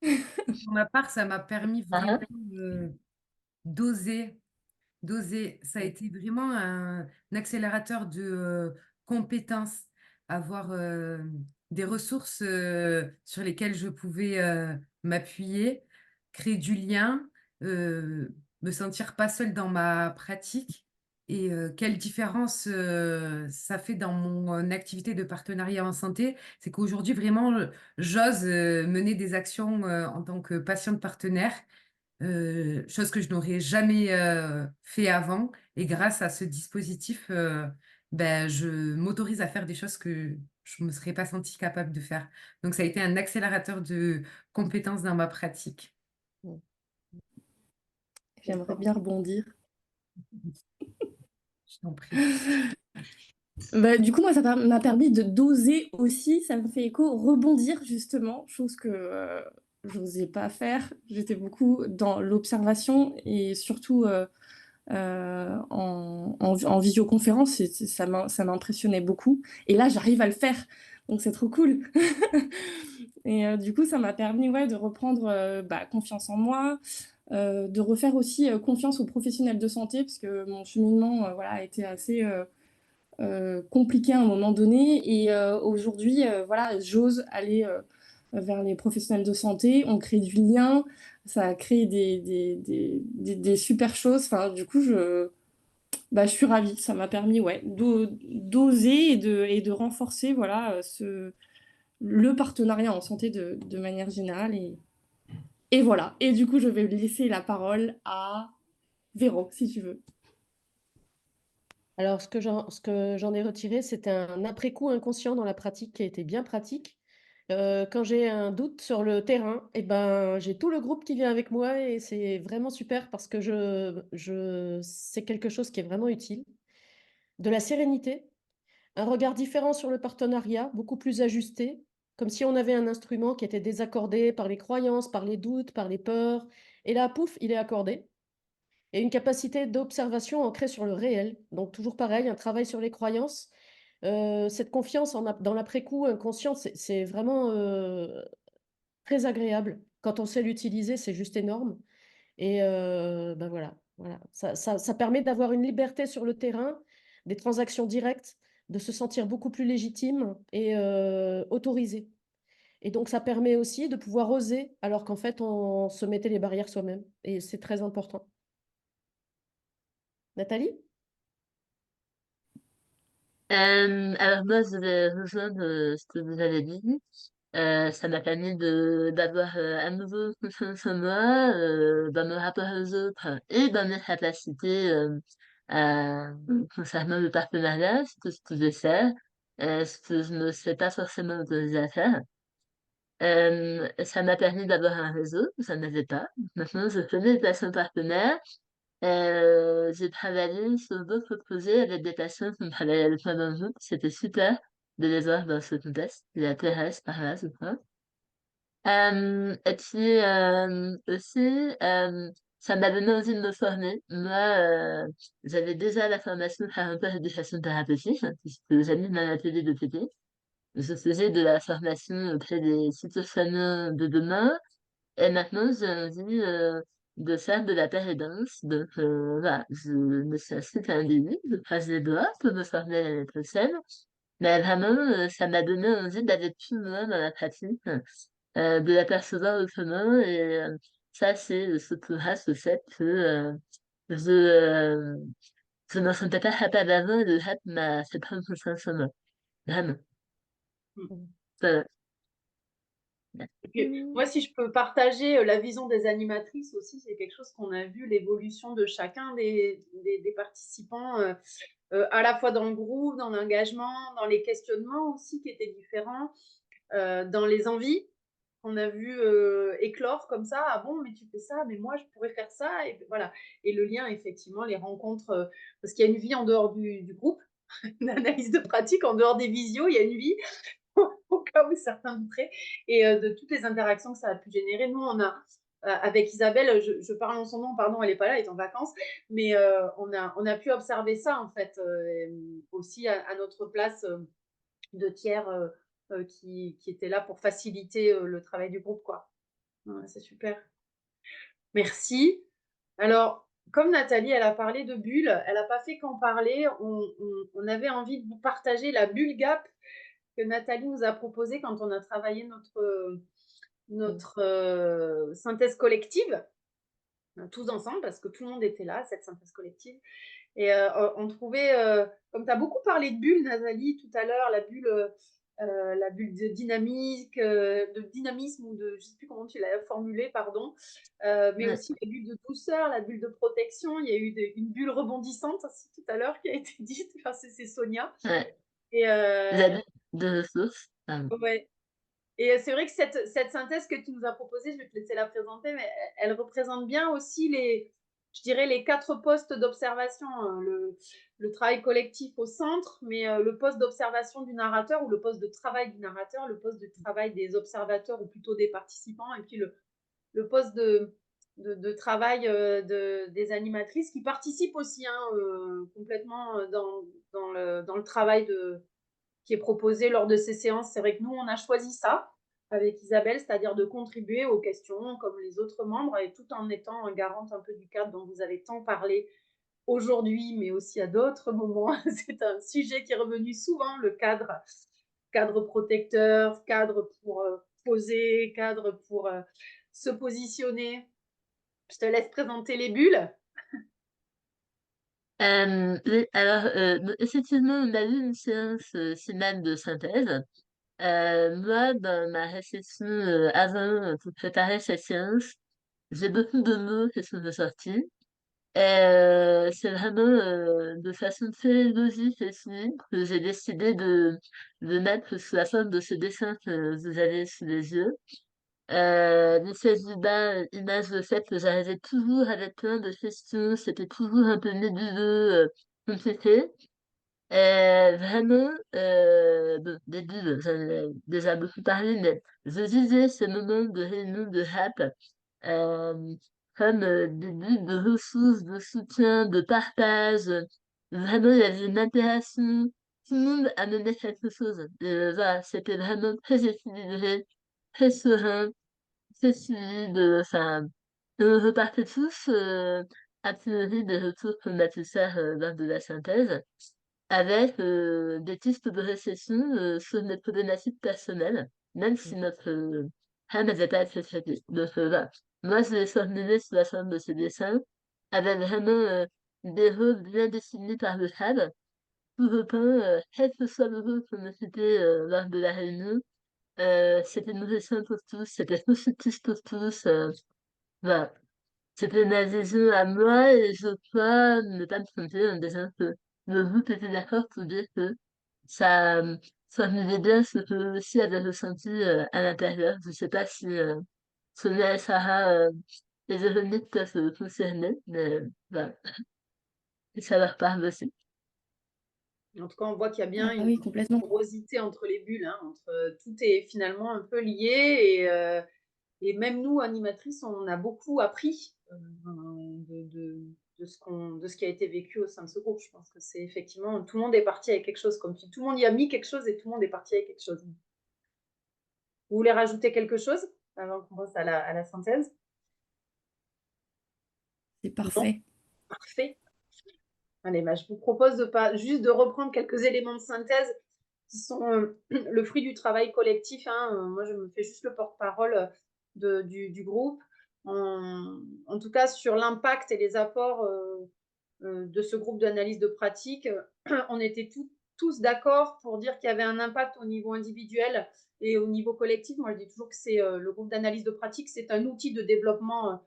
Pour ma part, ça m'a permis Ah, vraiment d'oser d'oser. Ça a été vraiment un accélérateur de compétences, avoir des ressources sur lesquelles je pouvais m'appuyer, créer du lien, me sentir pas seule dans ma pratique. Et quelle différence ça fait dans mon activité de partenariat en santé, c'est qu'aujourd'hui, vraiment, j'ose mener des actions en tant que patiente partenaire chose que je n'aurais jamais fait avant. Et grâce à ce dispositif, ben, je m'autorise à faire des choses que je ne me serais pas sentie capable de faire. Donc, ça a été un accélérateur de compétences dans ma pratique. J'aimerais bien rebondir. Je t'en prie. Bah, du coup, moi, m'a permis de d'oser aussi. Ça me fait écho, rebondir justement, chose que je n'osais pas faire. J'étais beaucoup dans l'observation et surtout en visioconférence, ça m'impressionnait beaucoup. Et là, j'arrive à le faire. Donc, c'est trop cool. Et du coup, ça m'a permis ouais, de reprendre confiance en moi, de refaire aussi confiance aux professionnels de santé, parce que mon cheminement voilà, a été assez compliqué à un moment donné. Et aujourd'hui, voilà, j'ose aller vers les professionnels de santé. On crée du lien, ça a créé des super choses. Enfin, du coup, je suis ravie. Ça m'a permis ouais, d'oser et de renforcer voilà, le partenariat en santé de manière générale. Et voilà. Et du coup, je vais laisser la parole à Véro, si tu veux. Alors, ce que j'en ai retiré, c'était un après-coup inconscient dans la pratique qui a été bien pratique. Quand j'ai un doute sur le terrain, eh ben, j'ai tout le groupe qui vient avec moi et c'est vraiment super parce que c'est quelque chose qui est vraiment utile. De la sérénité, un regard différent sur le partenariat, beaucoup plus ajusté, comme si on avait un instrument qui était désaccordé par les croyances, par les doutes, par les peurs. Et là, pouf, il est accordé. Et une capacité d'observation ancrée sur le réel. Donc toujours pareil, un travail sur les croyances. Cette confiance dans l'après-coup inconscient, c'est vraiment très agréable. Quand on sait l'utiliser, c'est juste énorme. Et ben voilà, voilà. Ça permet d'avoir une liberté sur le terrain, des transactions directes, de se sentir beaucoup plus légitime et autorisé. Et donc ça permet aussi de pouvoir oser alors qu'en fait on se mettait les barrières soi-même. Et c'est très important. Nathalie? Alors moi, je vais rejoindre ce que vous avez dit. Ça m'a permis d'avoir à nouveau confiance en moi, dans mon rapport aux autres et dans mes capacités concernant le partenariat, ce que je pouvais faire, ce que je ne sais pas forcément autorisée à faire. Ça m'a permis d'avoir un réseau, ça n'avais pas. Maintenant, je connais des personnes partenaires. J'ai travaillé sur d'autres projets avec des personnes qui ont travaillé avec moi dans le groupe, c'était super. de les voir dans ce contexte. Il y a Thérèse par là, je crois. Et puis aussi, ça m'a donné envie de me former. Moi, j'avais déjà la formation parentale éducation thérapeutique, puisque j'anime un atelier de TP. Je faisais de la formation auprès des futurs familles de demain, et maintenant j'ai envie de faire de la péridance. Donc voilà, je me suis inscrite à un DU, je croise les doigts pour me former l'année prochaine. Mais vraiment, ça m'a donné envie d'aller plus loin dans la pratique, de l'apercevoir autrement. Et ça, c'est surtout grâce au fait que je, euh, je ne me sentais pas capable avant et le rap m'a fait prendre conscience en moi. Vraiment. Voilà. Et puis, moi, si je peux partager la vision des animatrices aussi, c'est quelque chose qu'on a vu, l'évolution de chacun des participants, à la fois dans le groupe, dans l'engagement, dans les questionnements aussi qui étaient différents, dans les envies qu'on a vu éclore comme ça. Ah bon, mais tu fais ça, mais moi, je pourrais faire ça. Et voilà. Et le lien, effectivement, les rencontres, parce qu'il y a une vie en dehors du groupe, une analyse de pratique, en dehors des visios, il y a une vie au cas où certains douteraient, et de toutes les interactions que ça a pu générer. Nous, on a, avec Isabelle, je parle en son nom, pardon, elle n'est pas là, elle est en vacances, mais on a pu observer ça, en fait, aussi à notre place de tiers qui étaient là pour faciliter le travail du groupe, quoi. Ouais, c'est super. Merci. Alors, comme Nathalie, elle a parlé de bulles, elle n'a pas fait qu'en parler. On avait envie de vous partager la bulle gap que Nathalie nous a proposé quand on a travaillé notre synthèse collective, tous ensemble, parce que tout le monde était là, cette synthèse collective. Et on trouvait, comme tu as beaucoup parlé de bulles, Nathalie, tout à l'heure, la bulle de dynamisme, ou de, je ne sais plus comment tu l'as formulé, pardon, mais Ouais. aussi la bulle de douceur, la bulle de protection. Il y a eu une bulle rebondissante aussi tout à l'heure qui a été dite, enfin, c'est Sonia. Ouais. Et La bulle de ressources. ouais. Et c'est vrai que cette synthèse que tu nous as proposée, je vais te laisser la présenter, mais elle représente bien aussi je dirais, les 4 postes d'observation. Le travail collectif au centre, mais le poste d'observation du narrateur, ou le poste de travail du narrateur, le poste de travail des observateurs, ou plutôt des participants, et puis le poste de travail des animatrices qui participent aussi, hein, complètement dans le travail qui est proposé lors de ces séances. C'est vrai que nous, on a choisi ça avec Isabelle, c'est-à-dire de contribuer aux questions comme les autres membres, et tout en étant garante un peu du cadre dont vous avez tant parlé aujourd'hui, mais aussi à d'autres moments. C'est un sujet qui est revenu souvent, le cadre protecteur, cadre pour poser, cadre pour se positionner. Je te laisse présenter les bulles. Oui, alors, effectivement, on a eu une séance finale de synthèse. Moi, dans ma réflexion avant, pour préparer cette séance, j'ai beaucoup de mots qui sont ressortis. Et c'est vraiment de façon très logique et fluide que j'ai décidé de mettre sous la forme de ce dessin que vous avez sous les yeux. L'effet du bas image le fait que j'arrivais toujours avec plein de questions, c'était toujours un peu nébuleux, compliqué. Vraiment, bon, début, j'en ai déjà beaucoup parlé, mais je vivais ce moment de réunion de rap euh, comme des bulles de ressources, de soutien, de partage. Vraiment, il y avait une interaction. Tout le monde amenait quelque chose. Voilà, c'était vraiment très équilibré, très serein, très fluide. Enfin, on repartait tous, a priori, des retours qu'on a pu faire lors de la synthèse avec des pistes de réflexion sur nos problématiques personnelles, même si notre cas n'avait pas été traité. Donc voilà. Moi, je l'ai formulé sous la forme de ce dessin, avec vraiment des rôles bien définis par le cadre. Pour autant, quel que soit le rôle qu'on occupait lors de la réunion, c'était nourrissant pour tous, c'était constructif pour tous. Voilà. C'était ma vision à moi et je crois ne pas me tromper en disant que le groupe était d'accord pour dire que ça, ça venait bien ce que eux aussi avaient ressenti à l'intérieur. Je sais pas si Sonia et Sarah, les Véroniques peuvent se concerner, mais voilà, et ça leur parle aussi. En tout cas, on voit qu'il y a bien Ah une oui, complètement. porosité entre les bulles, hein, tout est finalement un peu lié et même nous, animatrices, on a beaucoup appris de ce qui a été vécu au sein de ce groupe. Je pense que c'est effectivement, tout le monde est parti avec quelque chose, comme tu dis, tout le monde y a mis quelque chose et tout le monde est parti avec quelque chose. Vous voulez rajouter quelque chose avant qu'on passe à la synthèse? C'est Non? parfait. Parfait. Allez, bah, je vous propose juste de reprendre quelques éléments de synthèse qui sont le fruit du travail collectif, hein. Moi, je me fais juste le porte-parole du groupe. En tout cas, sur l'impact et les apports de ce groupe d'analyse de pratique, on était tous d'accord pour dire qu'il y avait un impact au niveau individuel et au niveau collectif. Moi, je dis toujours que c'est le groupe d'analyse de pratique, c'est un outil de développement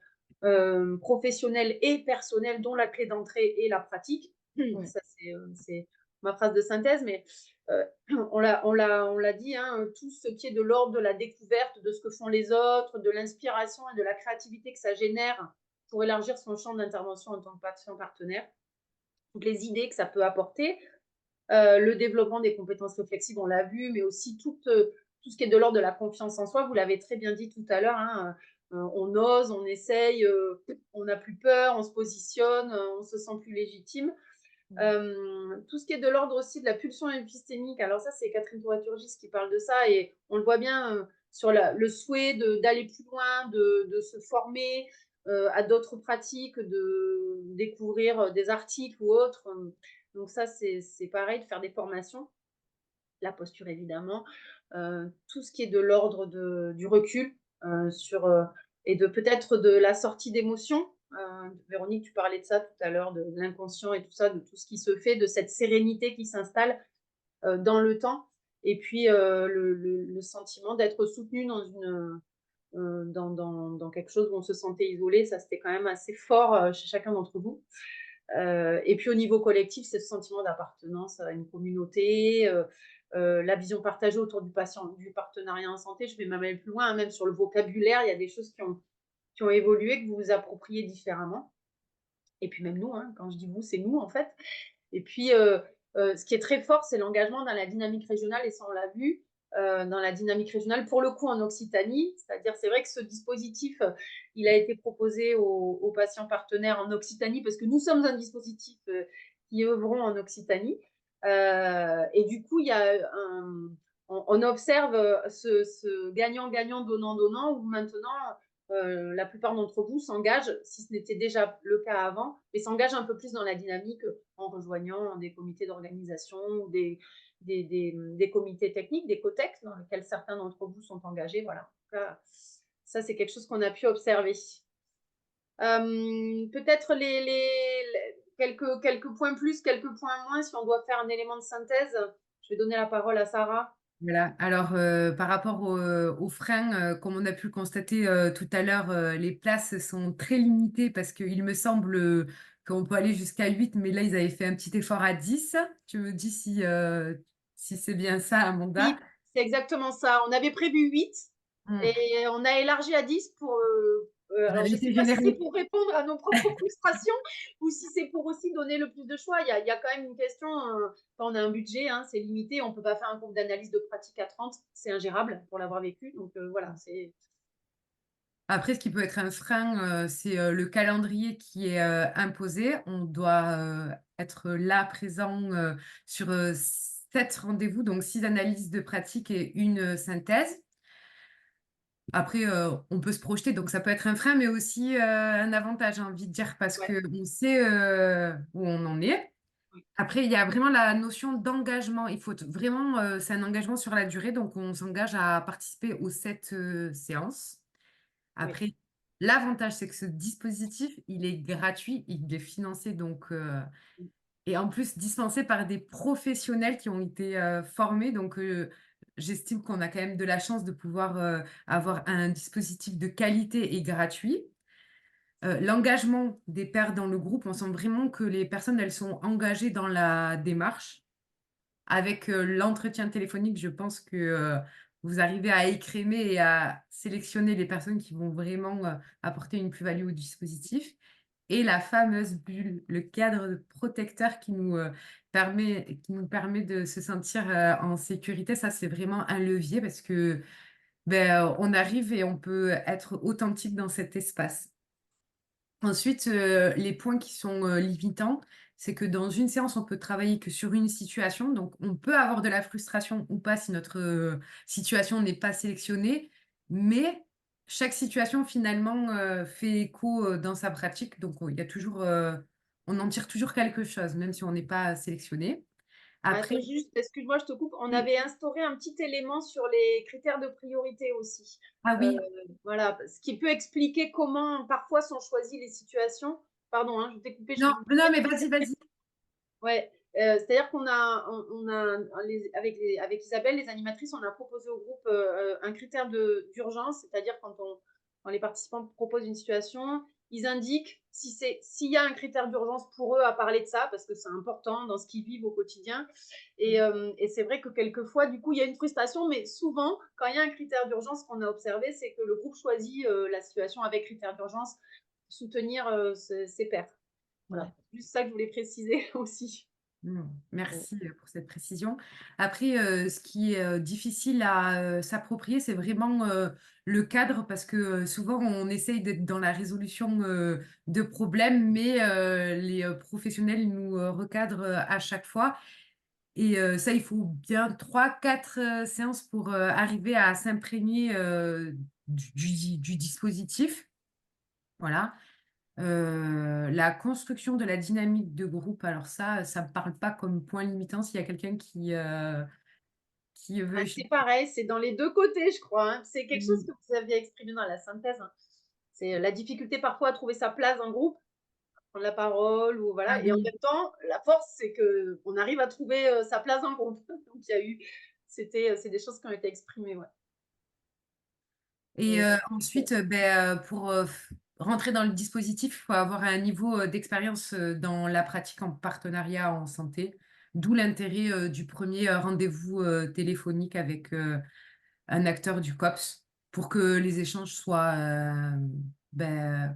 professionnel et personnel dont la clé d'entrée est la pratique. Ouais. Ça, c'est ma phrase de synthèse, mais on l'a dit, hein, tout ce qui est de l'ordre de la découverte de ce que font les autres, de l'inspiration et de la créativité que ça génère pour élargir son champ d'intervention en tant que patient partenaire, toutes les idées que ça peut apporter, le développement des compétences réflexives, on l'a vu, mais aussi tout ce qui est de l'ordre de la confiance en soi, vous l'avez très bien dit tout à l'heure, hein, on ose, on essaye, on n'a plus peur, on se positionne, on se sent plus légitime. Tout ce qui est de l'ordre aussi de la pulsion épistémique, alors ça c'est Catherine Touraturgis qui parle de ça et on le voit bien sur le souhait d'aller plus loin, de se former à d'autres pratiques, de découvrir des articles ou autres. Donc ça c'est pareil, de faire des formations, la posture évidemment, tout ce qui est de l'ordre du recul et de peut-être de la sortie d'émotions. Véronique, tu parlais de ça tout à l'heure, de l'inconscient et tout ça, de tout ce qui se fait, de cette sérénité qui s'installe dans le temps. Et puis le sentiment d'être soutenu dans quelque chose où on se sentait isolé, ça c'était quand même assez fort chez chacun d'entre vous. Et puis au niveau collectif, c'est ce sentiment d'appartenance à une communauté, la vision partagée autour du patient, du partenariat en santé. Je vais même aller plus loin, hein, même sur le vocabulaire, il y a des choses qui ont évolué, que vous vous appropriez différemment. Et puis même nous, hein, quand je dis vous, c'est nous en fait. Et puis, ce qui est très fort, c'est l'engagement dans la dynamique régionale, et ça, on l'a vu, dans la dynamique régionale, pour le coup en Occitanie. C'est-à-dire, c'est vrai que ce dispositif, il a été proposé aux patients partenaires en Occitanie, parce que nous sommes un dispositif qui œuvrons en Occitanie. Et du coup, il y a on observe ce gagnant-gagnant, donnant-donnant, où maintenant, la plupart d'entre vous s'engagent, si ce n'était déjà le cas avant, mais s'engagent un peu plus dans la dynamique en rejoignant des comités d'organisation ou des comités techniques, des COTEC, dans lesquels certains d'entre vous sont engagés. Voilà. En tout cas, ça, c'est quelque chose qu'on a pu observer. Peut-être quelques points plus, quelques points moins, si on doit faire un élément de synthèse. Je vais donner la parole à Sarah. Voilà. Alors, par rapport aux freins, comme on a pu le constater tout à l'heure, les places sont très limitées parce qu'il me semble qu'on peut aller jusqu'à 8, mais là, ils avaient fait un petit effort à 10. Tu me dis si c'est bien ça, Amanda. Oui, c'est exactement ça. On avait prévu 8 Mm. et on a élargi à 10 pour. Vous Alors, avez je ne été sais pas si c'est généreux. pour répondre à nos propres frustrations ou si c'est pour aussi donner le plus de choix. Il y a quand même une question. Quand on a un budget, hein, c'est limité. On ne peut pas faire un groupe d'analyse de pratique à 30. C'est ingérable pour l'avoir vécu. Donc, voilà. Après, ce qui peut être un frein, c'est le calendrier qui est imposé. On doit être là, présent sur 7 rendez-vous, donc 6 analyses de pratique et une synthèse. Après, on peut se projeter, donc ça peut être un frein, mais aussi un avantage, j'ai envie de dire, parce Ouais. qu'on sait où on en est. Oui. Après, il y a vraiment la notion d'engagement. Il faut vraiment, c'est un engagement sur la durée, donc on s'engage à participer aux 7 séances. Oui. Après, l'avantage, c'est que ce dispositif, il est gratuit, il est financé, donc, et en plus dispensé par des professionnels qui ont été formés. Donc, j'estime qu'on a quand même de la chance de pouvoir avoir un dispositif de qualité et gratuit. L'engagement des pairs dans le groupe, on sent vraiment que les personnes, elles sont engagées dans la démarche. Avec l'entretien téléphonique, je pense que vous arrivez à écrémer et à sélectionner les personnes qui vont vraiment apporter une plus-value au dispositif. et la fameuse bulle, le cadre protecteur qui nous permet de se sentir en sécurité. Ça, c'est vraiment un levier parce que on arrive et on peut être authentique dans cet espace. Ensuite, les points qui sont limitants, c'est que dans une séance, on peut travailler que sur une situation. Donc, on peut avoir de la frustration ou pas si notre situation n'est pas sélectionnée, mais chaque situation, finalement, fait écho dans sa pratique. Donc, il y a toujours, on en tire toujours quelque chose, même si on n'est pas sélectionné. Après, Attends, juste, excuse-moi, je te coupe. On oui. avait instauré un petit élément sur les critères de priorité aussi. Ah Euh, oui, voilà, ce qui peut expliquer comment parfois sont choisies les situations. Pardon, hein, je t'ai coupé, je non, vais vous non, dire. mais vas-y, vas-y. Ouais, c'est-à-dire avec Isabelle, les animatrices, on a proposé au groupe un critère d'urgence, c'est-à-dire quand les participants proposent une situation, ils indiquent s'il y a un critère d'urgence pour eux à parler de ça, parce que c'est important dans ce qu'ils vivent au quotidien. Et c'est vrai que quelquefois, du coup, il y a une frustration, mais souvent, quand il y a un critère d'urgence, ce qu'on a observé, c'est que le groupe choisit la situation avec critère d'urgence pour soutenir ses pairs. Voilà, juste ça que je voulais préciser aussi. Merci pour cette précision. Après, ce qui est difficile à s'approprier, c'est vraiment le cadre parce que souvent on essaye d'être dans la résolution de problèmes, mais les professionnels nous recadrent à chaque fois. Et ça, il faut bien 3, 4 séances pour arriver à s'imprégner du dispositif. Voilà. La construction de la dynamique de groupe, alors ça me parle pas comme point limitant. S'il y a quelqu'un qui veut C'est pareil, c'est dans les deux côtés, je crois, hein. C'est quelque chose Mmh. que vous aviez exprimé dans la synthèse, hein. C'est la difficulté parfois à trouver sa place dans le groupe, prendre la parole ou Ah voilà. Et en oui. même temps, la force, c'est que on arrive à trouver sa place dans le groupe. Donc il y a eu, c'est des choses qui ont été exprimées, ouais. Et Et, ensuite, pour rentrer dans le dispositif, il faut avoir un niveau d'expérience dans la pratique en partenariat en santé, d'où l'intérêt du premier rendez-vous téléphonique avec un acteur du COPS pour que les échanges soient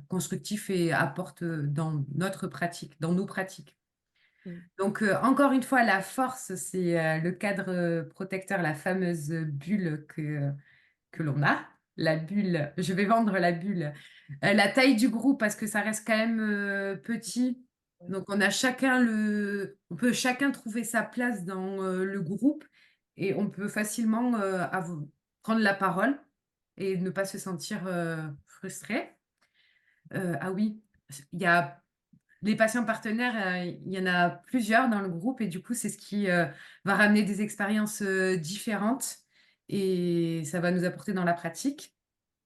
constructifs et apportent dans notre pratique, dans nos pratiques. Donc, encore une fois, la force, c'est le cadre protecteur, la fameuse bulle que l'on a. La bulle, je vais vendre la bulle. La taille du groupe, parce que ça reste quand même petit. Donc, on peut chacun trouver sa place dans le groupe et on peut facilement prendre la parole et ne pas se sentir frustré. Ah oui, il y a les patients partenaires, il y en a plusieurs dans le groupe et du coup, c'est ce qui va ramener des expériences différentes et ça va nous apporter dans la pratique.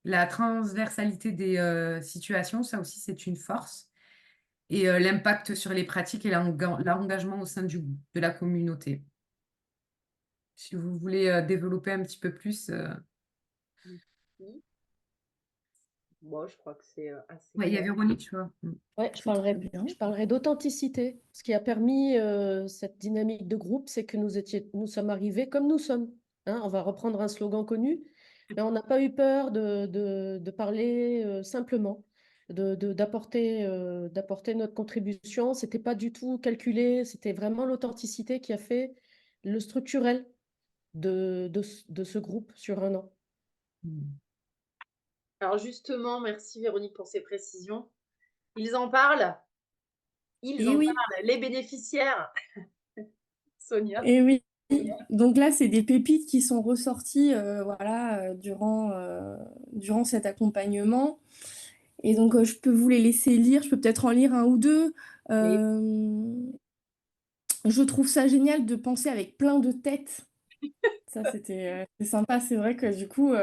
La transversalité des situations, ça aussi, c'est une force et l'impact sur les pratiques et l'engagement au sein de la communauté. Si vous voulez développer un petit peu plus, bon, je crois que c'est assez ouais, il y a clair. Véronique, tu vois. Ouais, C'est très bien. je parlerai d'authenticité. Ce qui a permis cette dynamique de groupe, c'est que nous sommes arrivés comme nous sommes. Hein, on va reprendre un slogan connu, mais on n'a pas eu peur de parler simplement, d'apporter notre contribution. C'était pas du tout calculé, c'était vraiment l'authenticité qui a fait le structurel de ce groupe sur un an. Mm. Alors justement, merci Véronique pour ces précisions. Ils en parlent, Et oui, les bénéficiaires, Sonia. et oui. Donc là, c'est des pépites qui sont ressorties voilà, durant cet accompagnement. Et donc, je peux vous les laisser lire, je peux peut-être en lire un ou deux. Oui. Je trouve ça génial de penser avec plein de têtes. Ça, c'est sympa. C'est vrai que du coup,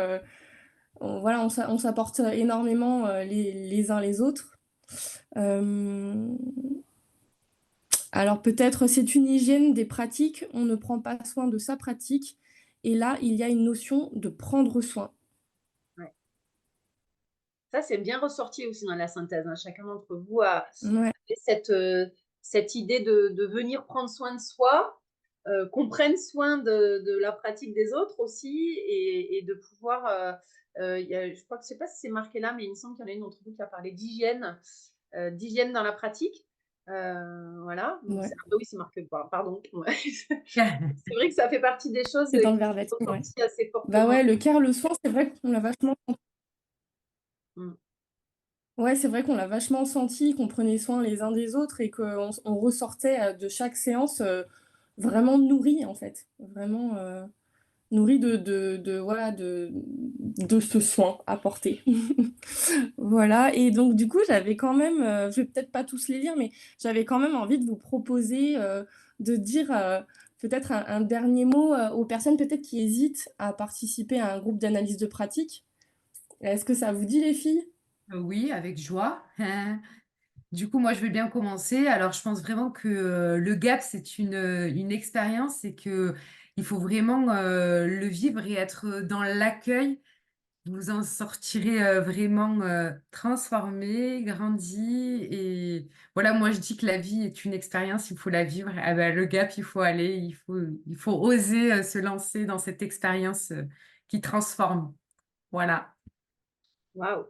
voilà, on s'apporte énormément les uns les autres. Euh, alors peut-être c'est une hygiène des pratiques, on ne prend pas soin de sa pratique. Et là, il y a une notion de prendre soin. Ouais. Ça, c'est bien ressorti aussi dans la synthèse, hein. Chacun d'entre vous a Ouais. cette idée de venir prendre soin de soi, qu'on prenne soin de la pratique des autres aussi et de pouvoir. Je crois que je ne sais pas si c'est marqué là, mais il me semble qu'il y en a une d'entre vous qui a parlé d'hygiène. d'hygiène dans la pratique. Voilà. Donc, Ouais. ah oui, c'est marqué. Pardon. Ouais. C'est vrai que ça fait partie des choses C'est dans le qui verbatim, sont ouais. sorties assez Bah fortement. ouais, le care, le soin, c'est vrai qu'on l'a vachement. Mm. Ouais, c'est vrai qu'on l'a vachement senti, qu'on prenait soin les uns des autres et qu'on ressortait de chaque séance vraiment nourri, en fait. Vraiment nourri voilà, de ce soin apporté. Voilà, et donc du coup, j'avais quand même, je vais peut-être pas tous les lire, mais j'avais quand même envie de vous proposer de dire peut-être un dernier mot aux personnes peut-être qui hésitent à participer à un groupe d'analyse de pratique. Est-ce que ça vous dit, les filles? Oui, avec joie. Du coup, moi, je vais bien commencer. Alors, je pense vraiment que le gap, c'est une expérience et que il faut vraiment le vivre et être dans l'accueil. Vous en sortirez vraiment transformé, grandi. Et voilà, moi, je dis que la vie est une expérience, il faut la vivre. Ah ben, le gap, il faut aller, il faut oser se lancer dans cette expérience qui transforme. Voilà. Waouh.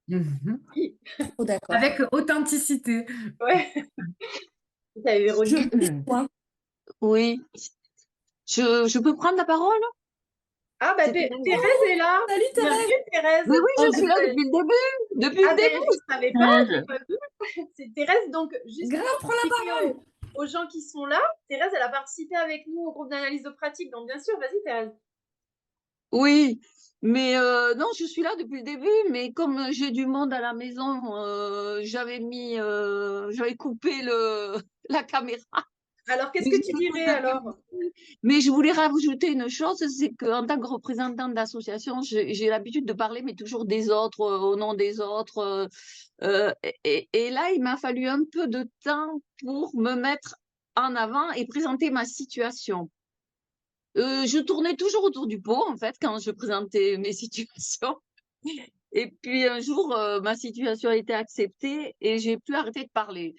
Mhm. Oui. Oh, d'accord. Avec authenticité. Ouais. T'avais Véronique. Moi. Oui. Je peux prendre la parole? Ah, bah, C'est Thérèse. Thérèse est là. Salut, Thérèse. Bienvenue, Thérèse. Oui, Oh, je suis là depuis le début. Depuis Ah, le ben, début. je ne savais pas, j'ai pas vu. C'est Thérèse, donc, juste Grave, pour prends la expliquer parole. aux gens qui sont là, Thérèse, elle a participé avec nous au groupe d'analyse de pratique. Donc, bien sûr, vas-y, Thérèse. Oui, mais non, je suis là depuis le début, mais comme j'ai du monde à la maison, j'avais coupé la caméra. Alors, qu'est-ce Mais que je tu t'écoute dirais depuis alors? le début. Mais je voulais rajouter une chose, c'est qu'en tant que représentante d'association, j'ai l'habitude de parler, mais toujours des autres, au nom des autres. Et là, il m'a fallu un peu de temps pour me mettre en avant et présenter ma situation. Je tournais toujours autour du pot, en fait, quand je présentais mes situations. Et puis un jour, ma situation a été acceptée et j'ai pu arrêter de parler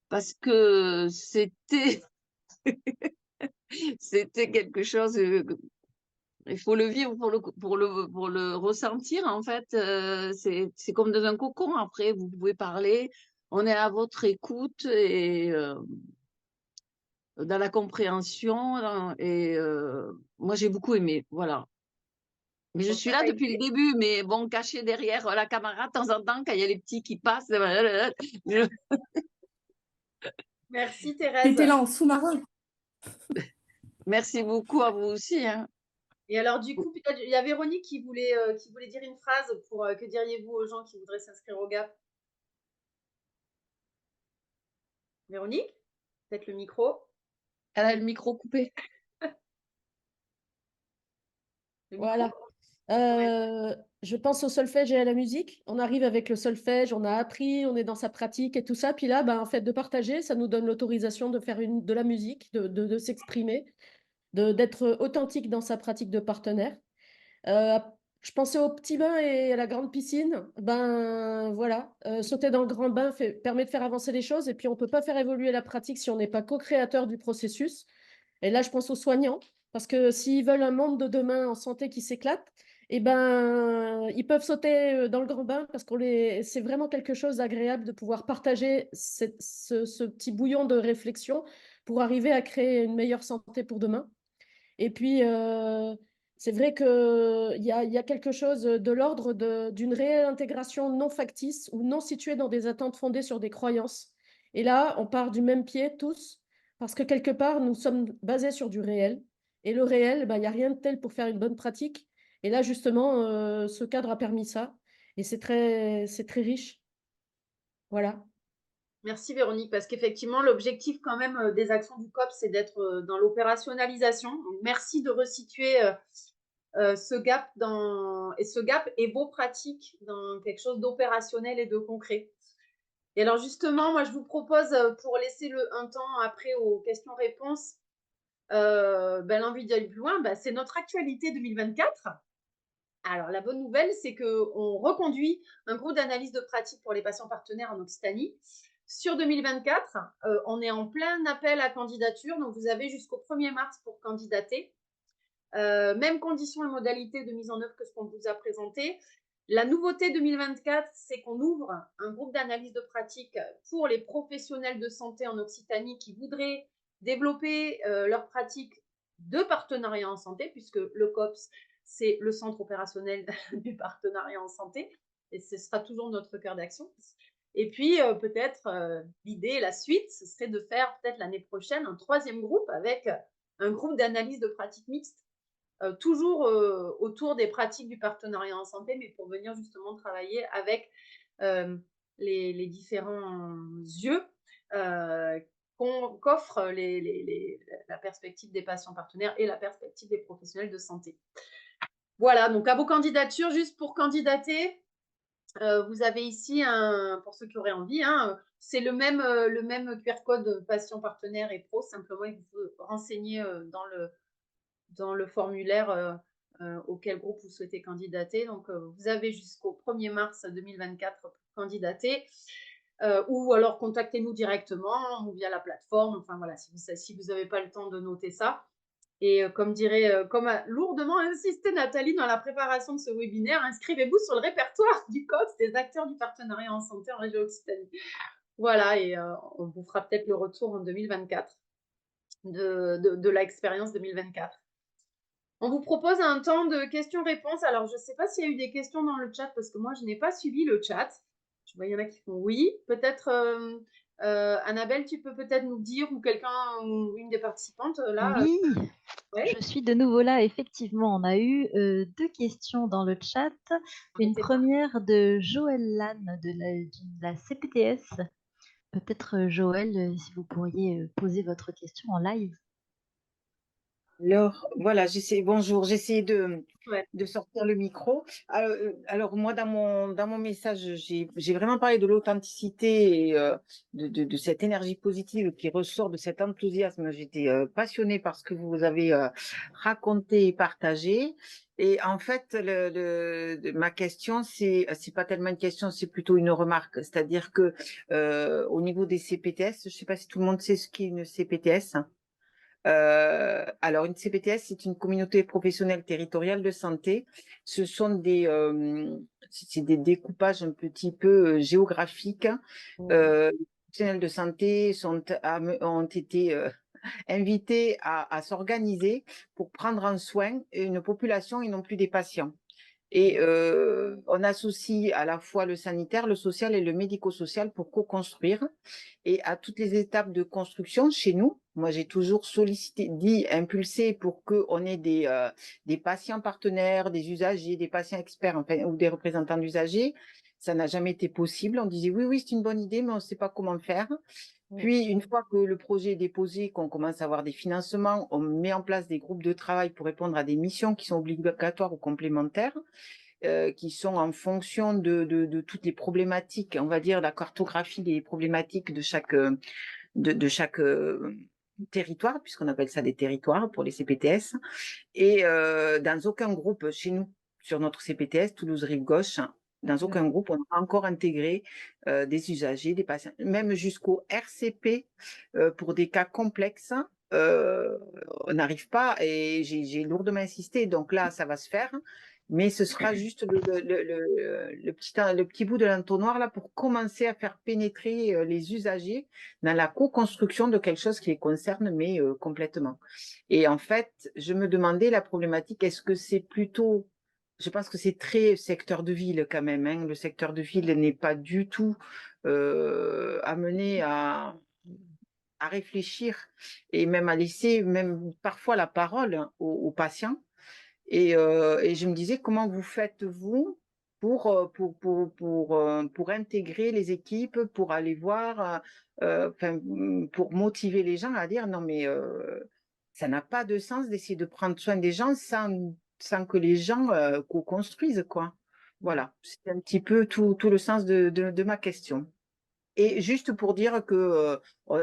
parce que c'était quelque chose. Il faut le vivre pour le ressentir. En fait, c'est comme dans un cocon. Après, vous pouvez parler. On est à votre écoute et dans la compréhension. Et moi, j'ai beaucoup aimé. Voilà. Mais je Bon, suis ça là t'a depuis aidé. le début, mais bon, caché derrière la caméra de temps en temps, quand il y a les petits qui passent. je- Merci, Thérèse. T'étais là en sous-marin. Merci beaucoup à vous aussi. Hein. Et alors, du coup, peut-être, il y a Véronique qui voulait dire une phrase pour que diriez-vous aux gens qui voudraient s'inscrire au GAP? Véronique? Peut-être le micro? Elle a le micro coupé. Le micro? Voilà. Je pense au solfège et à la musique. On arrive avec le solfège, on a appris, on est dans sa pratique et tout ça. Puis là, ben, en fait, de partager, ça nous donne l'autorisation de faire de la musique, de s'exprimer, d'être authentique dans sa pratique de partenaire. Euh, je pensais au petit bain et à la grande piscine. Ben voilà, sauter dans le grand bain permet de faire avancer les choses et puis on ne peut pas faire évoluer la pratique si on n'est pas co-créateur du processus. Et là, je pense aux soignants parce que s'ils veulent un monde de demain en santé qui s'éclate, eh ben, ils peuvent sauter dans le grand bain parce c'est vraiment quelque chose d'agréable de pouvoir partager ce petit bouillon de réflexion pour arriver à créer une meilleure santé pour demain. Et puis, c'est vrai qu'il y a quelque chose de l'ordre d'une réelle intégration non factice ou non située dans des attentes fondées sur des croyances. Et là, on part du même pied tous, parce que quelque part, nous sommes basés sur du réel. Et le réel, ben, il n'y a rien de tel pour faire une bonne pratique. Et là, justement, ce cadre a permis ça. Et c'est très riche. Voilà. Merci Véronique, parce qu'effectivement, l'objectif quand même des actions du COP, c'est d'être dans l'opérationnalisation. Donc, merci de resituer ce gap et vos pratiques dans quelque chose d'opérationnel et de concret. Et alors justement, moi je vous propose pour laisser un temps après aux questions-réponses, l'envie d'aller plus loin, c'est notre actualité 2024. Alors la bonne nouvelle, c'est qu'on reconduit un groupe d'analyse de pratique pour les patients partenaires en Occitanie. Sur 2024, on est en plein appel à candidature, donc vous avez jusqu'au 1er mars pour candidater. Même conditions et modalités de mise en œuvre que ce qu'on vous a présenté. La nouveauté 2024, c'est qu'on ouvre un groupe d'analyse de pratique pour les professionnels de santé en Occitanie qui voudraient développer leur pratique de partenariat en santé, puisque le COPS, c'est le centre opérationnel du partenariat en santé, et ce sera toujours notre cœur d'action. Et puis, peut-être, l'idée, la suite, ce serait de faire peut-être l'année prochaine un 3e groupe avec un groupe d'analyse de pratique mixte, toujours autour des pratiques du partenariat en santé, mais pour venir justement travailler avec les différents yeux qu'offre la perspective des patients partenaires et la perspective des professionnels de santé. Voilà, donc à vos candidatures, juste pour candidater, vous avez ici, pour ceux qui auraient envie, c'est le même QR code patient partenaire et pro, simplement il faut renseigner dans le formulaire auquel groupe vous souhaitez candidater. Donc, vous avez jusqu'au 1er mars 2024 pour candidater. Ou alors, contactez-nous directement ou via la plateforme. Enfin, voilà, si vous n'avez pas le temps de noter ça. Et comme a lourdement insisté Nathalie dans la préparation de ce webinaire, inscrivez-vous sur le répertoire du COPS des acteurs du partenariat en santé en région Occitanie. Voilà, et on vous fera peut-être le retour en 2024 de l'expérience 2024. On vous propose un temps de questions-réponses. Alors, je ne sais pas s'il y a eu des questions dans le chat parce que moi, je n'ai pas suivi le chat. Je vois, il y en a qui font oui. Peut-être, Annabelle, tu peux peut-être nous dire, ou quelqu'un, ou une des participantes, là. Oui, Ouais. je suis de nouveau là. Effectivement, on a eu 2 questions dans le chat. Une première de Joël Lannes de la CPTS. Peut-être, Joël, si vous pourriez poser votre question en live. Alors, voilà, bonjour, j'essaie de sortir le micro. Alors moi, dans mon message, j'ai vraiment parlé de l'authenticité et de cette énergie positive qui ressort de cet enthousiasme. J'étais passionnée par ce que vous avez raconté et partagé. Et en fait, ma question, c'est pas tellement une question, c'est plutôt une remarque. C'est-à-dire que au niveau des CPTS, je sais pas si tout le monde sait ce qu'est une CPTS. Alors, une CPTS, c'est une communauté professionnelle territoriale de santé. Ce sont c'est des découpages un petit peu géographiques. Les professionnels de santé ont été invités à s'organiser pour prendre en soin une population et non plus des patients. Et on associe à la fois le sanitaire, le social et le médico-social pour co-construire. Et à toutes les étapes de construction, chez nous, moi j'ai toujours impulsé pour qu'on ait des patients partenaires, des usagers, des patients experts, enfin, ou des représentants d'usagers. Ça n'a jamais été possible. On disait oui, c'est une bonne idée, mais on ne sait pas comment faire. Puis, une fois que le projet est déposé, qu'on commence à avoir des financements, on met en place des groupes de travail pour répondre à des missions qui sont obligatoires ou complémentaires, qui sont en fonction de toutes les problématiques, on va dire la cartographie des problématiques de chaque territoire, puisqu'on appelle ça des territoires pour les CPTS. Et dans aucun groupe chez nous, sur notre CPTS, Toulouse Rive Gauche, dans aucun groupe, on a encore intégré des usagers, des patients, même jusqu'au RCP pour des cas complexes. On n'arrive pas, et j'ai lourdement insisté, donc là, ça va se faire. Mais ce sera juste le petit bout de l'entonnoir là pour commencer à faire pénétrer les usagers dans la co-construction de quelque chose qui les concerne, mais complètement. Et en fait, je me demandais la problématique, est-ce que c'est plutôt, je pense que c'est très secteur de ville quand même, hein, le secteur de ville n'est pas du tout amené à réfléchir et même à laisser même parfois la parole aux patients. Et je me disais, comment vous faites-vous pour intégrer les équipes, pour aller voir, pour motiver les gens à dire non mais ça n'a pas de sens d'essayer de prendre soin des gens sans que les gens co-construisent, quoi. Voilà, c'est un petit peu tout le sens de ma question. Et juste pour dire que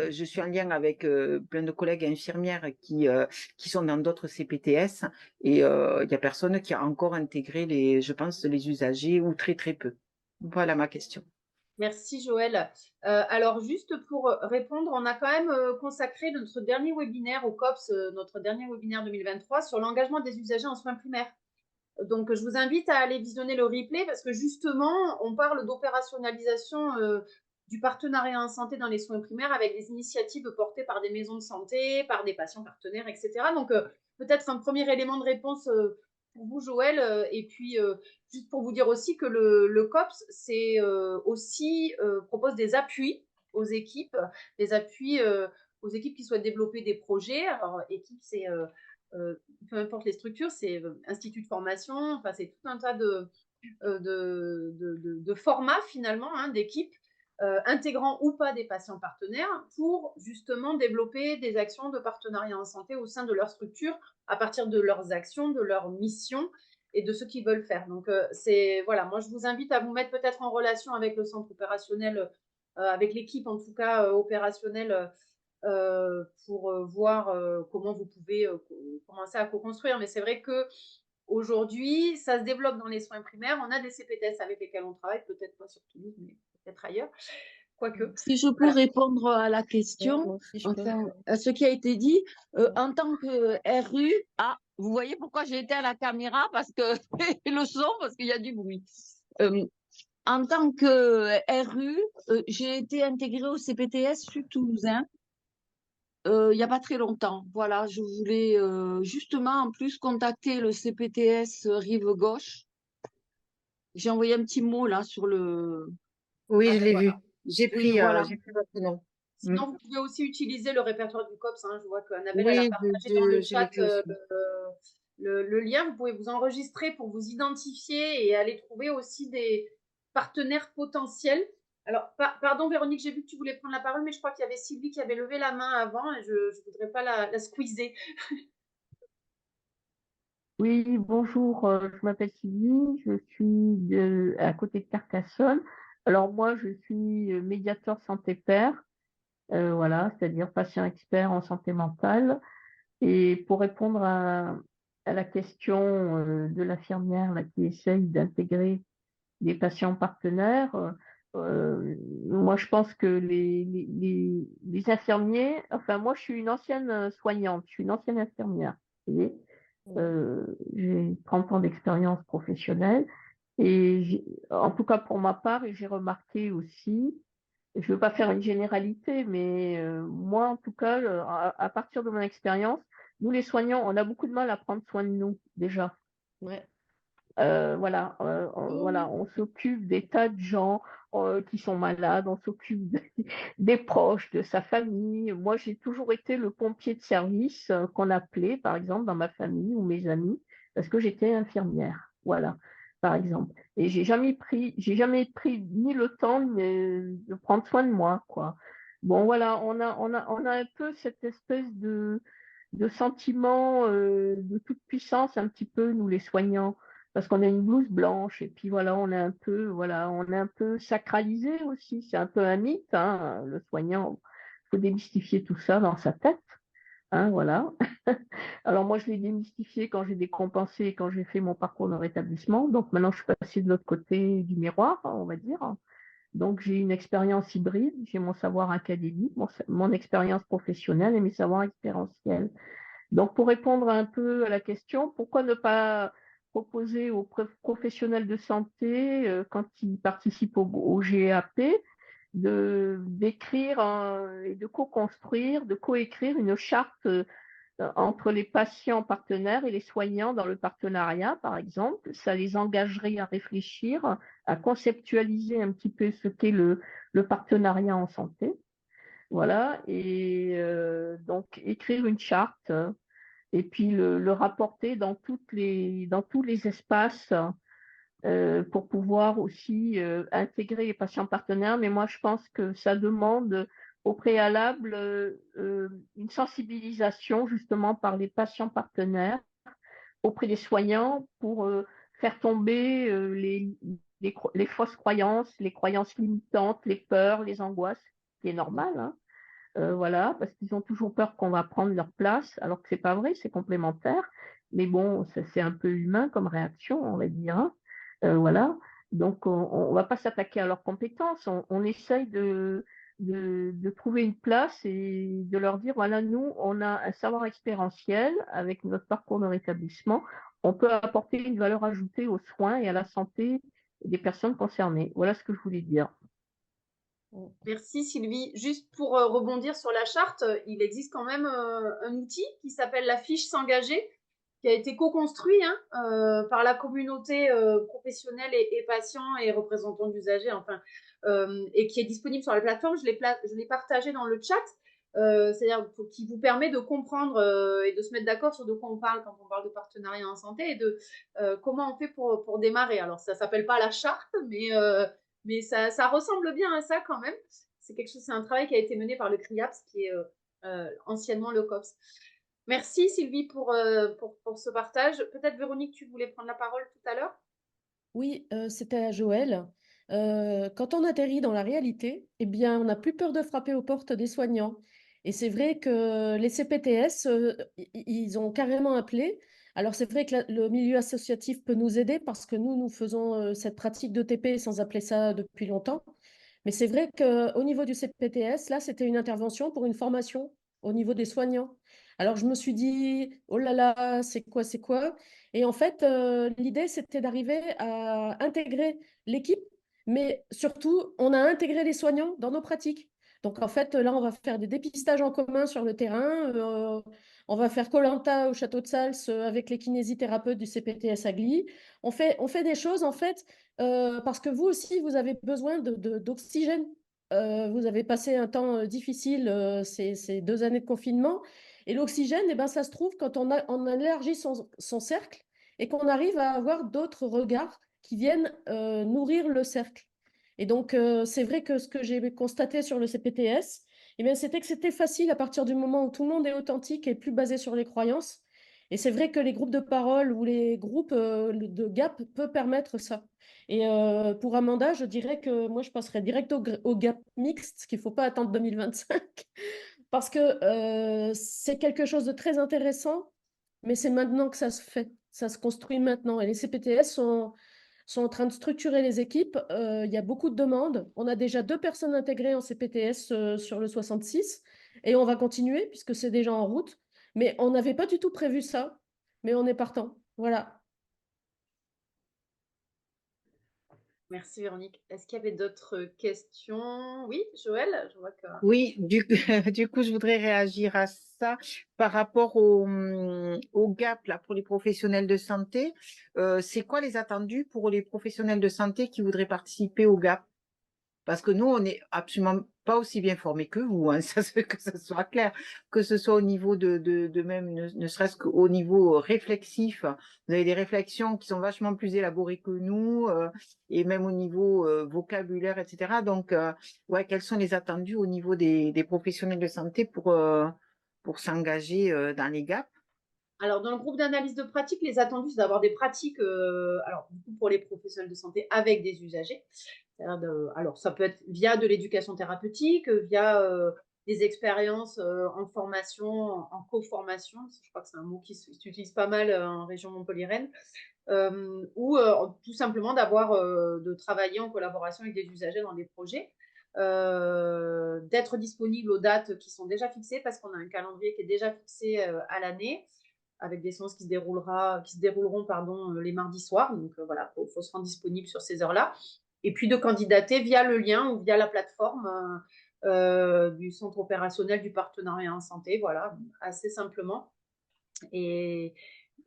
je suis en lien avec plein de collègues infirmières qui sont dans d'autres CPTS et il n'y a personne qui a encore intégré je pense, les usagers ou très très peu. Voilà ma question. Merci Joël. Alors juste pour répondre, on a quand même consacré notre dernier webinaire au COPS, notre dernier webinaire 2023 sur l'engagement des usagers en soins primaires. Donc, je vous invite à aller visionner le replay parce que justement, on parle d'opérationnalisation du partenariat en santé dans les soins primaires avec des initiatives portées par des maisons de santé, par des patients partenaires, etc. Donc, peut-être un premier élément de réponse pour vous, Joël. Et puis, juste pour vous dire aussi que le COPS, c'est aussi propose des appuis aux équipes, des appuis aux équipes qui souhaitent développer des projets. Alors, équipe, c'est peu importe les structures, c'est institut de formation, enfin, c'est tout un tas de formats finalement, hein, d'équipes intégrant ou pas des patients partenaires pour justement développer des actions de partenariat en santé au sein de leur structure à partir de leurs actions, de leurs missions et de ce qu'ils veulent faire. Donc, voilà, moi je vous invite à vous mettre peut-être en relation avec le centre opérationnel, avec l'équipe en tout cas opérationnelle pour voir comment vous pouvez commencer à co-construire. Mais c'est vrai que aujourd'hui, ça se développe dans les soins primaires. On a des CPTS avec lesquels on travaille, peut-être pas sur Toulouse, mais peut-être ailleurs. Quoique. Si je peux Voilà. répondre à la question, enfin, à ce qui a été dit, en tant que RU, vous voyez pourquoi j'ai été à la caméra, parce que le son, parce qu'il y a du bruit. En tant que RU, j'ai été intégrée au CPTS Sud Toulousain il n'y a pas très longtemps. Voilà, je voulais justement en plus contacter le CPTS Rive Gauche. J'ai envoyé un petit mot là sur le. Oui, je l'ai Voilà. vu. J'ai Oui, voilà. pris votre nom. Sinon, vous pouvez aussi utiliser le répertoire du COPS. Hein. Je vois qu'Annabelle elle a Oui, partagé dans le je l'ai chat vu aussi. le lien. Vous pouvez vous enregistrer pour vous identifier et aller trouver aussi des partenaires potentiels. Alors, pardon Véronique, j'ai vu que tu voulais prendre la parole, mais je crois qu'il y avait Sylvie qui avait levé la main avant et je ne voudrais pas la squeezer. Oui, bonjour, je m'appelle Sylvie, je suis à côté de Carcassonne. Alors moi, je suis médiateur santé-père, voilà, c'est-à-dire patient expert en santé mentale. Et pour répondre à la question de l'infirmière là, qui essaye d'intégrer des patients partenaires, moi je pense que les infirmiers, enfin moi je suis une ancienne soignante, je suis une ancienne infirmière, vous voyez. J'ai 30 ans d'expérience professionnelle et en tout cas pour ma part, et j'ai remarqué aussi, je ne veux pas faire une généralité, mais moi en tout cas, à partir de mon expérience, nous les soignants, on a beaucoup de mal à prendre soin de nous déjà. Ouais. Voilà, on s'occupe des tas de gens qui sont malades, on s'occupe des proches, de sa famille. Moi, j'ai toujours été le pompier de service qu'on appelait, par exemple, dans ma famille ou mes amis, parce que j'étais infirmière. Voilà, par exemple. Et j'ai jamais pris ni le temps de prendre soin de moi, quoi. Bon, voilà, on a un peu cette espèce de sentiment de toute puissance, un petit peu, nous les soignants parce qu'on a une blouse blanche et puis voilà, on est un peu sacralisé aussi. C'est un peu un mythe, hein, le soignant. Il faut démystifier tout ça dans sa tête, hein, voilà. Alors moi, je l'ai démystifié quand j'ai décompensé et quand j'ai fait mon parcours de rétablissement. Donc maintenant, je suis passée de l'autre côté du miroir, on va dire. Donc j'ai une expérience hybride, j'ai mon savoir académique, mon expérience professionnelle et mes savoirs expérientiels. Donc, pour répondre un peu à la question, pourquoi ne pas proposer aux professionnels de santé, quand ils participent au GAP, d'écrire et de co-construire, de coécrire une charte entre les patients partenaires et les soignants dans le partenariat, par exemple. Ça les engagerait à réfléchir, à conceptualiser un petit peu ce qu'est le partenariat en santé. Voilà, et donc écrire une charte et puis le rapporter dans tous les espaces pour pouvoir aussi intégrer les patients partenaires. Mais moi, je pense que ça demande au préalable une sensibilisation justement par les patients partenaires auprès des soignants pour faire tomber les fausses croyances, les croyances limitantes, les peurs, les angoisses, ce qui est normal, hein. Voilà, parce qu'ils ont toujours peur qu'on va prendre leur place, alors que c'est pas vrai, c'est complémentaire. Mais bon, c'est un peu humain comme réaction, on va dire, hein. Voilà. Donc, on va pas s'attaquer à leurs compétences. On essaye de trouver une place et de leur dire, voilà, nous, on a un savoir expérientiel avec notre parcours de rétablissement. on peut apporter une valeur ajoutée aux soins et à la santé des personnes concernées. Voilà ce que je voulais dire. Merci Sylvie. Juste pour rebondir sur la charte, il existe quand même un outil qui s'appelle la fiche s'engager, qui a été co-construit par la communauté professionnelle et patients et représentants d'usagers, enfin, et qui est disponible sur la plateforme. Je l'ai partagé dans le chat. C'est-à-dire qui vous permet de comprendre et de se mettre d'accord sur de quoi on parle quand on parle de partenariat en santé et de comment on fait pour démarrer. Alors, ça ne s'appelle pas la charte, mais ça ressemble bien à ça quand même. C'est un travail qui a été mené par le CRIAPS, qui est anciennement le COPS. Merci Sylvie pour ce partage. Peut-être Véronique, tu voulais prendre la parole tout à l'heure? Oui, c'était à Joël. Quand on atterrit dans la réalité, eh bien, on n'a plus peur de frapper aux portes des soignants. Et c'est vrai que les CPTS, ils ont carrément appelé. Alors, c'est vrai que le milieu associatif peut nous aider parce que nous faisons cette pratique de TP sans appeler ça depuis longtemps. Mais c'est vrai qu'au niveau du CPTS, là, c'était une intervention pour une formation au niveau des soignants. Alors, je me suis dit, oh là là, c'est quoi, c'est quoi? Et en fait, l'idée, c'était d'arriver à intégrer l'équipe, mais surtout, on a intégré les soignants dans nos pratiques. Donc, en fait, là, on va faire des dépistages en commun sur le terrain. On va faire Koh-Lanta au château de Sals avec les kinésithérapeutes du CPTS Agli. On fait des choses, en fait, parce que vous aussi, vous avez besoin d'oxygène. Vous avez passé un temps difficile ces 2 années de confinement. Et l'oxygène, eh ben, ça se trouve quand on élargit son cercle et qu'on arrive à avoir d'autres regards qui viennent nourrir le cercle. Et donc, c'est vrai que ce que j'ai constaté sur le CPTS, eh bien, c'était que c'était facile à partir du moment où tout le monde est authentique et plus basé sur les croyances. Et c'est vrai que les groupes de parole ou les groupes de GAP peuvent permettre ça. Et pour Amanda, je dirais que moi, je passerais direct au GAP mixte, qu'il ne faut pas attendre 2025, parce que c'est quelque chose de très intéressant, mais c'est maintenant que ça se fait. Ça se construit maintenant. Et les CPTS sont en train de structurer les équipes. Il y a beaucoup de demandes. On a déjà 2 personnes intégrées en CPTS sur le 66 et on va continuer puisque c'est déjà en route. Mais on n'avait pas du tout prévu ça, mais on est partant. Voilà. Merci Véronique. Est-ce qu'il y avait d'autres questions? Oui, Joël, je vois que... Oui, du coup, je voudrais réagir à ça par rapport au gap là, pour les professionnels de santé. C'est quoi les attendus pour les professionnels de santé qui voudraient participer au gap? Parce que nous, on n'est absolument pas aussi bien formés que vous, hein, que ça soit clair, que ce soit au niveau de même, ne serait-ce qu'au niveau réflexif. Vous avez des réflexions qui sont vachement plus élaborées que nous, et même au niveau vocabulaire, etc. Donc, ouais, quels sont les attendus au niveau des professionnels de santé pour s'engager dans les gaps? Alors, dans le groupe d'analyse de pratique, les attendus, c'est d'avoir des pratiques, alors, du coup, pour les professionnels de santé avec des usagers. Alors, ça peut être via de l'éducation thérapeutique, via des expériences en formation, en co-formation. Je crois que c'est un mot qui s'utilise pas mal en région montpelliéraine. Ou tout simplement de travailler en collaboration avec des usagers dans des projets. D'être disponible aux dates qui sont déjà fixées parce qu'on a un calendrier qui est déjà fixé à l'année avec des séances qui se dérouleront les mardis soirs. Donc voilà, faut se rendre disponible sur ces heures-là. Et puis de candidater via le lien ou via la plateforme du centre opérationnel du partenariat en santé. Voilà, assez simplement. Et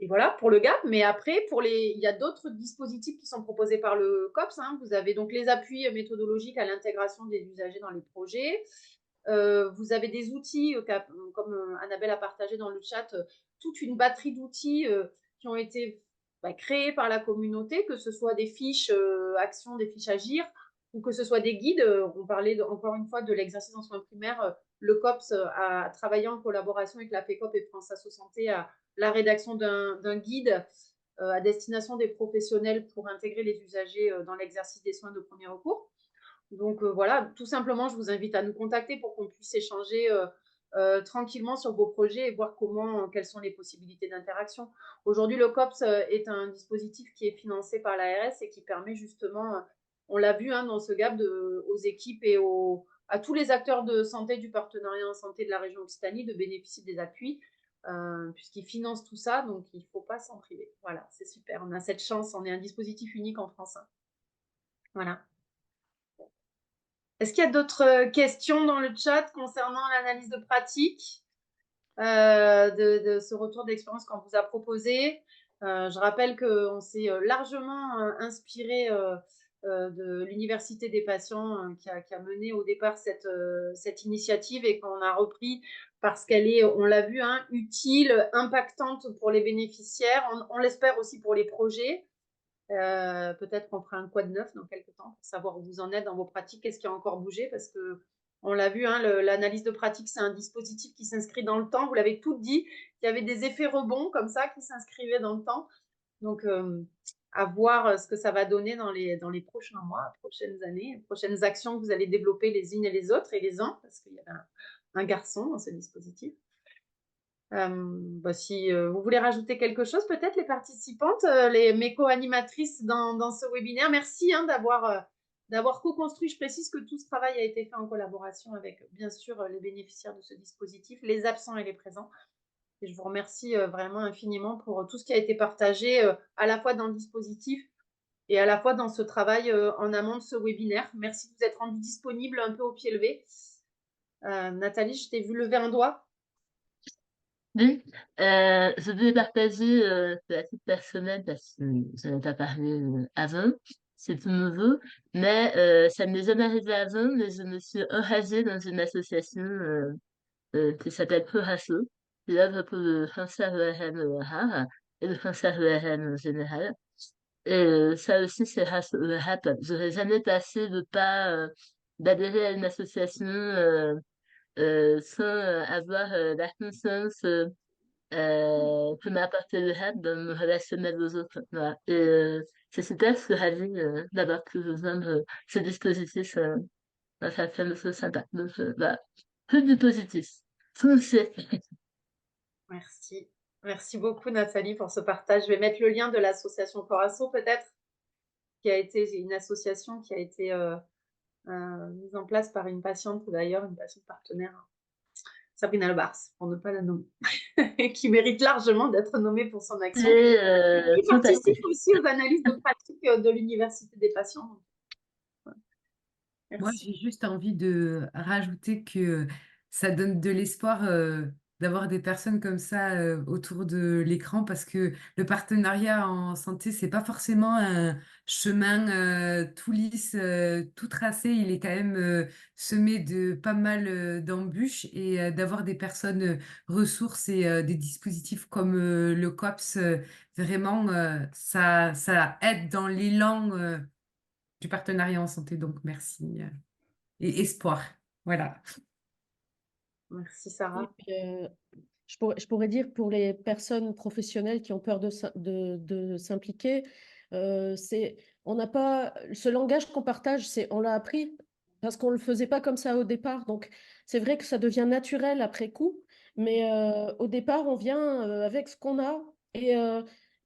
voilà pour le GAP. Mais après, il y a d'autres dispositifs qui sont proposés par le COPS. Vous avez donc les appuis méthodologiques à l'intégration des usagers dans les projets. Vous avez des outils, comme Annabelle a partagé dans le chat, toute une batterie d'outils qui ont été créés par la communauté, que ce soit des fiches actions, des fiches agir, ou que ce soit des guides. On parlait encore une fois de l'exercice en soins primaires. Le COPS a travaillé en collaboration avec la FECOP et France Asso Santé à la rédaction d'un guide à destination des professionnels pour intégrer les usagers dans l'exercice des soins de premier recours. Donc voilà, tout simplement, je vous invite à nous contacter pour qu'on puisse échanger tranquillement sur vos projets et voir quelles sont les possibilités d'interaction. Aujourd'hui, le COPS est un dispositif qui est financé par l'ARS et qui permet justement, on l'a vu dans ce GAP, aux équipes et à tous les acteurs de santé du partenariat en santé de la région Occitanie de bénéficier des appuis puisqu'ils financent tout ça, donc il ne faut pas s'en priver. Voilà, c'est super. On a cette chance, on est un dispositif unique en France, hein. Voilà. Est-ce qu'il y a d'autres questions dans le chat concernant l'analyse de pratique, de ce retour d'expérience qu'on vous a proposé? Je rappelle qu'on s'est largement inspiré de l'Université des patients qui a mené au départ cette initiative et qu'on a repris parce qu'elle est, on l'a vu, hein, utile, impactante pour les bénéficiaires. On l'espère aussi pour les projets. Peut-être qu'on fera un quad neuf dans quelques temps pour savoir où vous en êtes dans vos pratiques, qu'est-ce qui a encore bougé, parce que on l'a vu, hein, l'analyse de pratique, c'est un dispositif qui s'inscrit dans le temps. Vous l'avez tout dit, il y avait des effets rebonds comme ça qui s'inscrivaient dans le temps. Donc, à voir ce que ça va donner dans les prochains mois, prochaines années, prochaines actions que vous allez développer les unes et les autres et les uns, parce qu'il y avait un garçon dans ce dispositif. Si vous voulez rajouter quelque chose, peut-être les participantes, mes co-animatrices dans ce webinaire, merci hein, d'avoir co-construit. Je précise que tout ce travail a été fait en collaboration avec, bien sûr, les bénéficiaires de ce dispositif, les absents et les présents. Et je vous remercie vraiment infiniment pour tout ce qui a été partagé, à la fois dans le dispositif et à la fois dans ce travail en amont de ce webinaire. Merci de vous être rendu disponible un peu au pied levé. Nathalie, je t'ai vu lever un doigt. Oui, je voulais partager à titre personnel parce que je n'en ai pas parlé avant, c'est tout nouveau, mais ça ne m'est jamais arrivé avant, mais je me suis enragée dans une association qui s'appelle Prorasso, qui œuvre pour le cancer ERM rare et le cancer ERM en général. Et ça aussi, c'est grâce au rap. J'aurais jamais passé le pas d'adhérer à une association sans avoir la conscience que m'a apporté le rap dans mon relationnel aux autres. Voilà. Et c'est super, je suis ravie d'avoir pu rejoindre ce dispositif. Ça fait me sent sympa. Donc, voilà. Que du positif. Foncez. Merci. Merci beaucoup, Nathalie, pour ce partage. Je vais mettre le lien de l'association Corasso, peut-être, qui a été une association qui a été mise en place par une patiente, d'ailleurs, une patiente partenaire, Sabrina Lebars, pour ne pas la nommer, et qui mérite largement d'être nommée pour son action. Et qui participe aussi aux analyses de pratique de l'Université des patients. Moi, j'ai juste envie de rajouter que ça donne de l'espoir d'avoir des personnes comme ça autour de l'écran parce que le partenariat en santé, c'est pas forcément un chemin tout lisse, tout tracé. Il est quand même semé de pas mal d'embûches et d'avoir des personnes ressources et des dispositifs comme le COPS, vraiment, ça aide dans l'élan du partenariat en santé. Donc, merci. Et espoir. Voilà. Merci, Sarah. Et puis, je pourrais dire pour les personnes professionnelles qui ont peur de s'impliquer, on n'a pas ce langage qu'on partage, on l'a appris parce qu'on ne le faisait pas comme ça au départ. Donc, c'est vrai que ça devient naturel après coup, mais au départ, on vient avec ce qu'on a et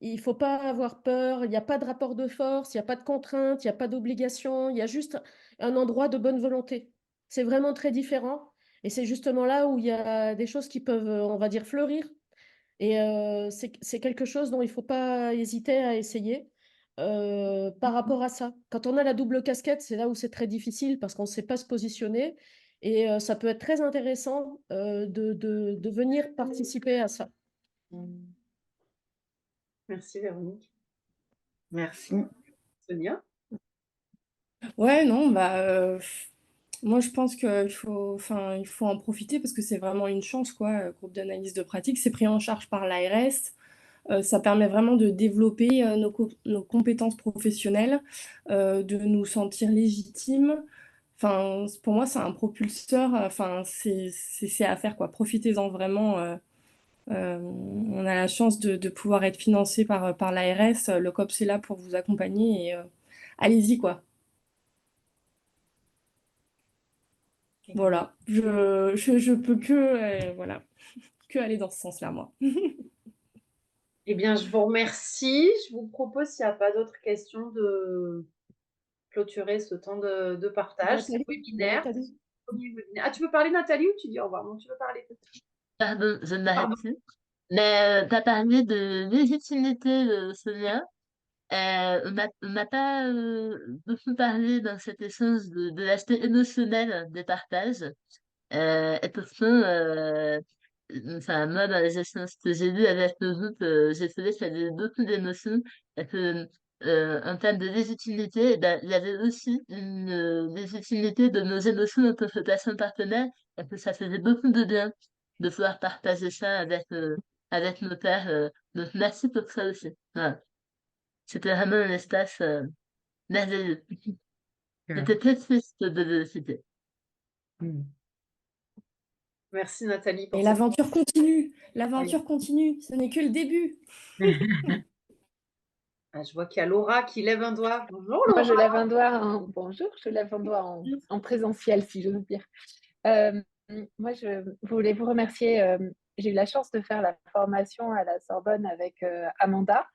il ne faut pas avoir peur. Il n'y a pas de rapport de force, il n'y a pas de contrainte, il n'y a pas d'obligation, il y a juste un endroit de bonne volonté. C'est vraiment très différent. Et c'est justement là où il y a des choses qui peuvent, on va dire, fleurir. Et c'est quelque chose dont il ne faut pas hésiter à essayer par rapport à ça. Quand on a la double casquette, c'est là où c'est très difficile parce qu'on ne sait pas se positionner. Et ça peut être très intéressant de venir participer à ça. Merci, Véronique. Merci. Sonia? Ouais, non, moi je pense qu'il faut en profiter parce que c'est vraiment une chance, quoi. Groupe d'analyse de pratique, c'est pris en charge par l'ARS. Ça permet vraiment de développer nos compétences professionnelles, de nous sentir légitimes. Enfin, pour moi, c'est un propulseur. Enfin, c'est à faire, quoi. Profitez-en vraiment. On a la chance de pouvoir être financé par l'ARS. Le COPS est là pour vous accompagner et allez-y, quoi. Voilà, je peux voilà, que aller dans ce sens-là, moi. Eh bien, je vous remercie. Je vous propose, s'il n'y a pas d'autres questions, de clôturer ce temps de partage, ce Nathalie, webinaire. Nathalie. Ah, tu veux parler, Nathalie, ou tu dis au revoir? Non, tu veux parler? Pardon, je m'arrête Pardon. plus. Mais tu as parlé de légitimité, Sonia. On n'a pas beaucoup parlé dans cet échange de l'aspect émotionnel des partages. Et pourtant, enfin, moi, dans les échanges que j'ai lus avec le groupe, j'ai trouvé qu'il y avait beaucoup d'émotions et que, en termes de légitimité, ben, il y avait aussi une légitimité de nos émotions en tant que personne partenaire et que ça faisait beaucoup de bien de pouvoir partager ça avec nos pères. Donc, merci pour ça aussi. Voilà. C'était vraiment un espace merveilleux. J'étais très triste de le citer. Mm. Merci Nathalie pour Et cette... l'aventure continue. L'aventure continue. Ce n'est que le début. Ah, je vois qu'il y a Laura qui lève un doigt. Bonjour Moi, je Laura. lève un doigt bonjour, je lève un doigt en présentiel, si j'ose dire. Moi, je voulais vous remercier. J'ai eu la chance de faire la formation à la Sorbonne avec Amanda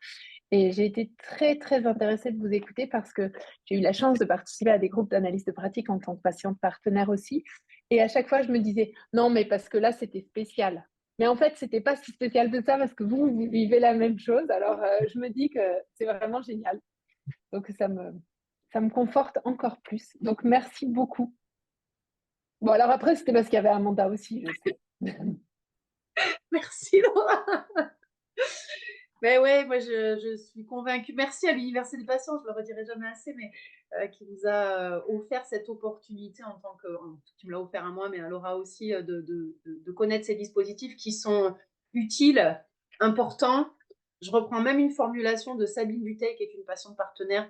et j'ai été très, très intéressée de vous écouter parce que j'ai eu la chance de participer à des groupes d'analyse de pratique en tant que patiente partenaire aussi. Et à chaque fois, je me disais, non, mais parce que là, c'était spécial. Mais en fait, c'était pas si spécial que ça parce que vous vivez la même chose. Alors, je me dis que c'est vraiment génial. Donc, ça me conforte encore plus. Donc, merci beaucoup. Bon, alors après, c'était parce qu'il y avait Amanda aussi, je sais. Merci Laura. Mais ouais, moi je suis convaincue. Merci à l'Université des patients, je ne le redirai jamais assez, mais qui nous a offert cette opportunité en tant que, qui me l'a offert à moi, mais à Laura aussi, de connaître ces dispositifs qui sont utiles, importants. Je reprends même une formulation de Sabine Butey, qui est une patiente partenaire,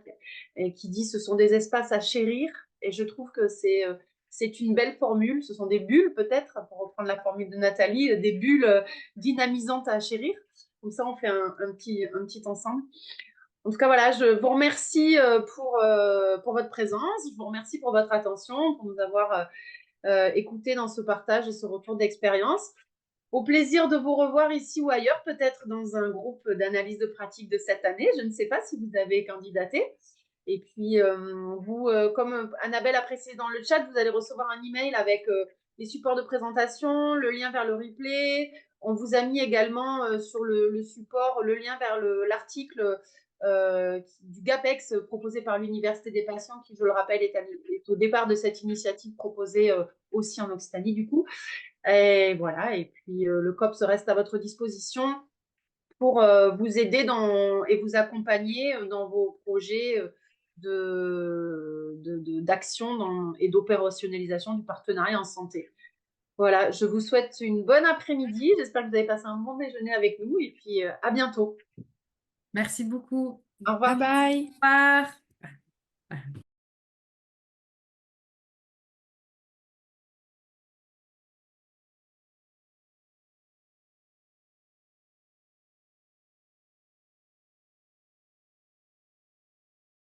et qui dit ce sont des espaces à chérir. Et je trouve que c'est une belle formule. Ce sont des bulles, peut-être, pour reprendre la formule de Nathalie, des bulles dynamisantes à chérir. Comme ça, on fait un petit ensemble. En tout cas, voilà, je vous remercie pour votre présence. Je vous remercie pour votre attention, pour nous avoir écoutés dans ce partage et ce retour d'expérience. Au plaisir de vous revoir ici ou ailleurs, peut-être dans un groupe d'analyse de pratique de cette année. Je ne sais pas si vous avez candidaté. Et puis, vous, comme Annabelle a précisé dans le chat, vous allez recevoir un email avec les supports de présentation, le lien vers le replay. On vous a mis également sur le support le lien vers l'article du GAPEX proposé par l'Université des patients, qui, je le rappelle, est au départ de cette initiative proposée aussi en Occitanie, du coup. Et voilà, et puis le COPS reste à votre disposition pour vous aider et vous accompagner dans vos projets d'action et d'opérationnalisation du partenariat en santé. Voilà, je vous souhaite une bonne après-midi. J'espère que vous avez passé un bon déjeuner avec nous et puis à bientôt. Merci beaucoup. Au revoir. Bye bye. Au revoir.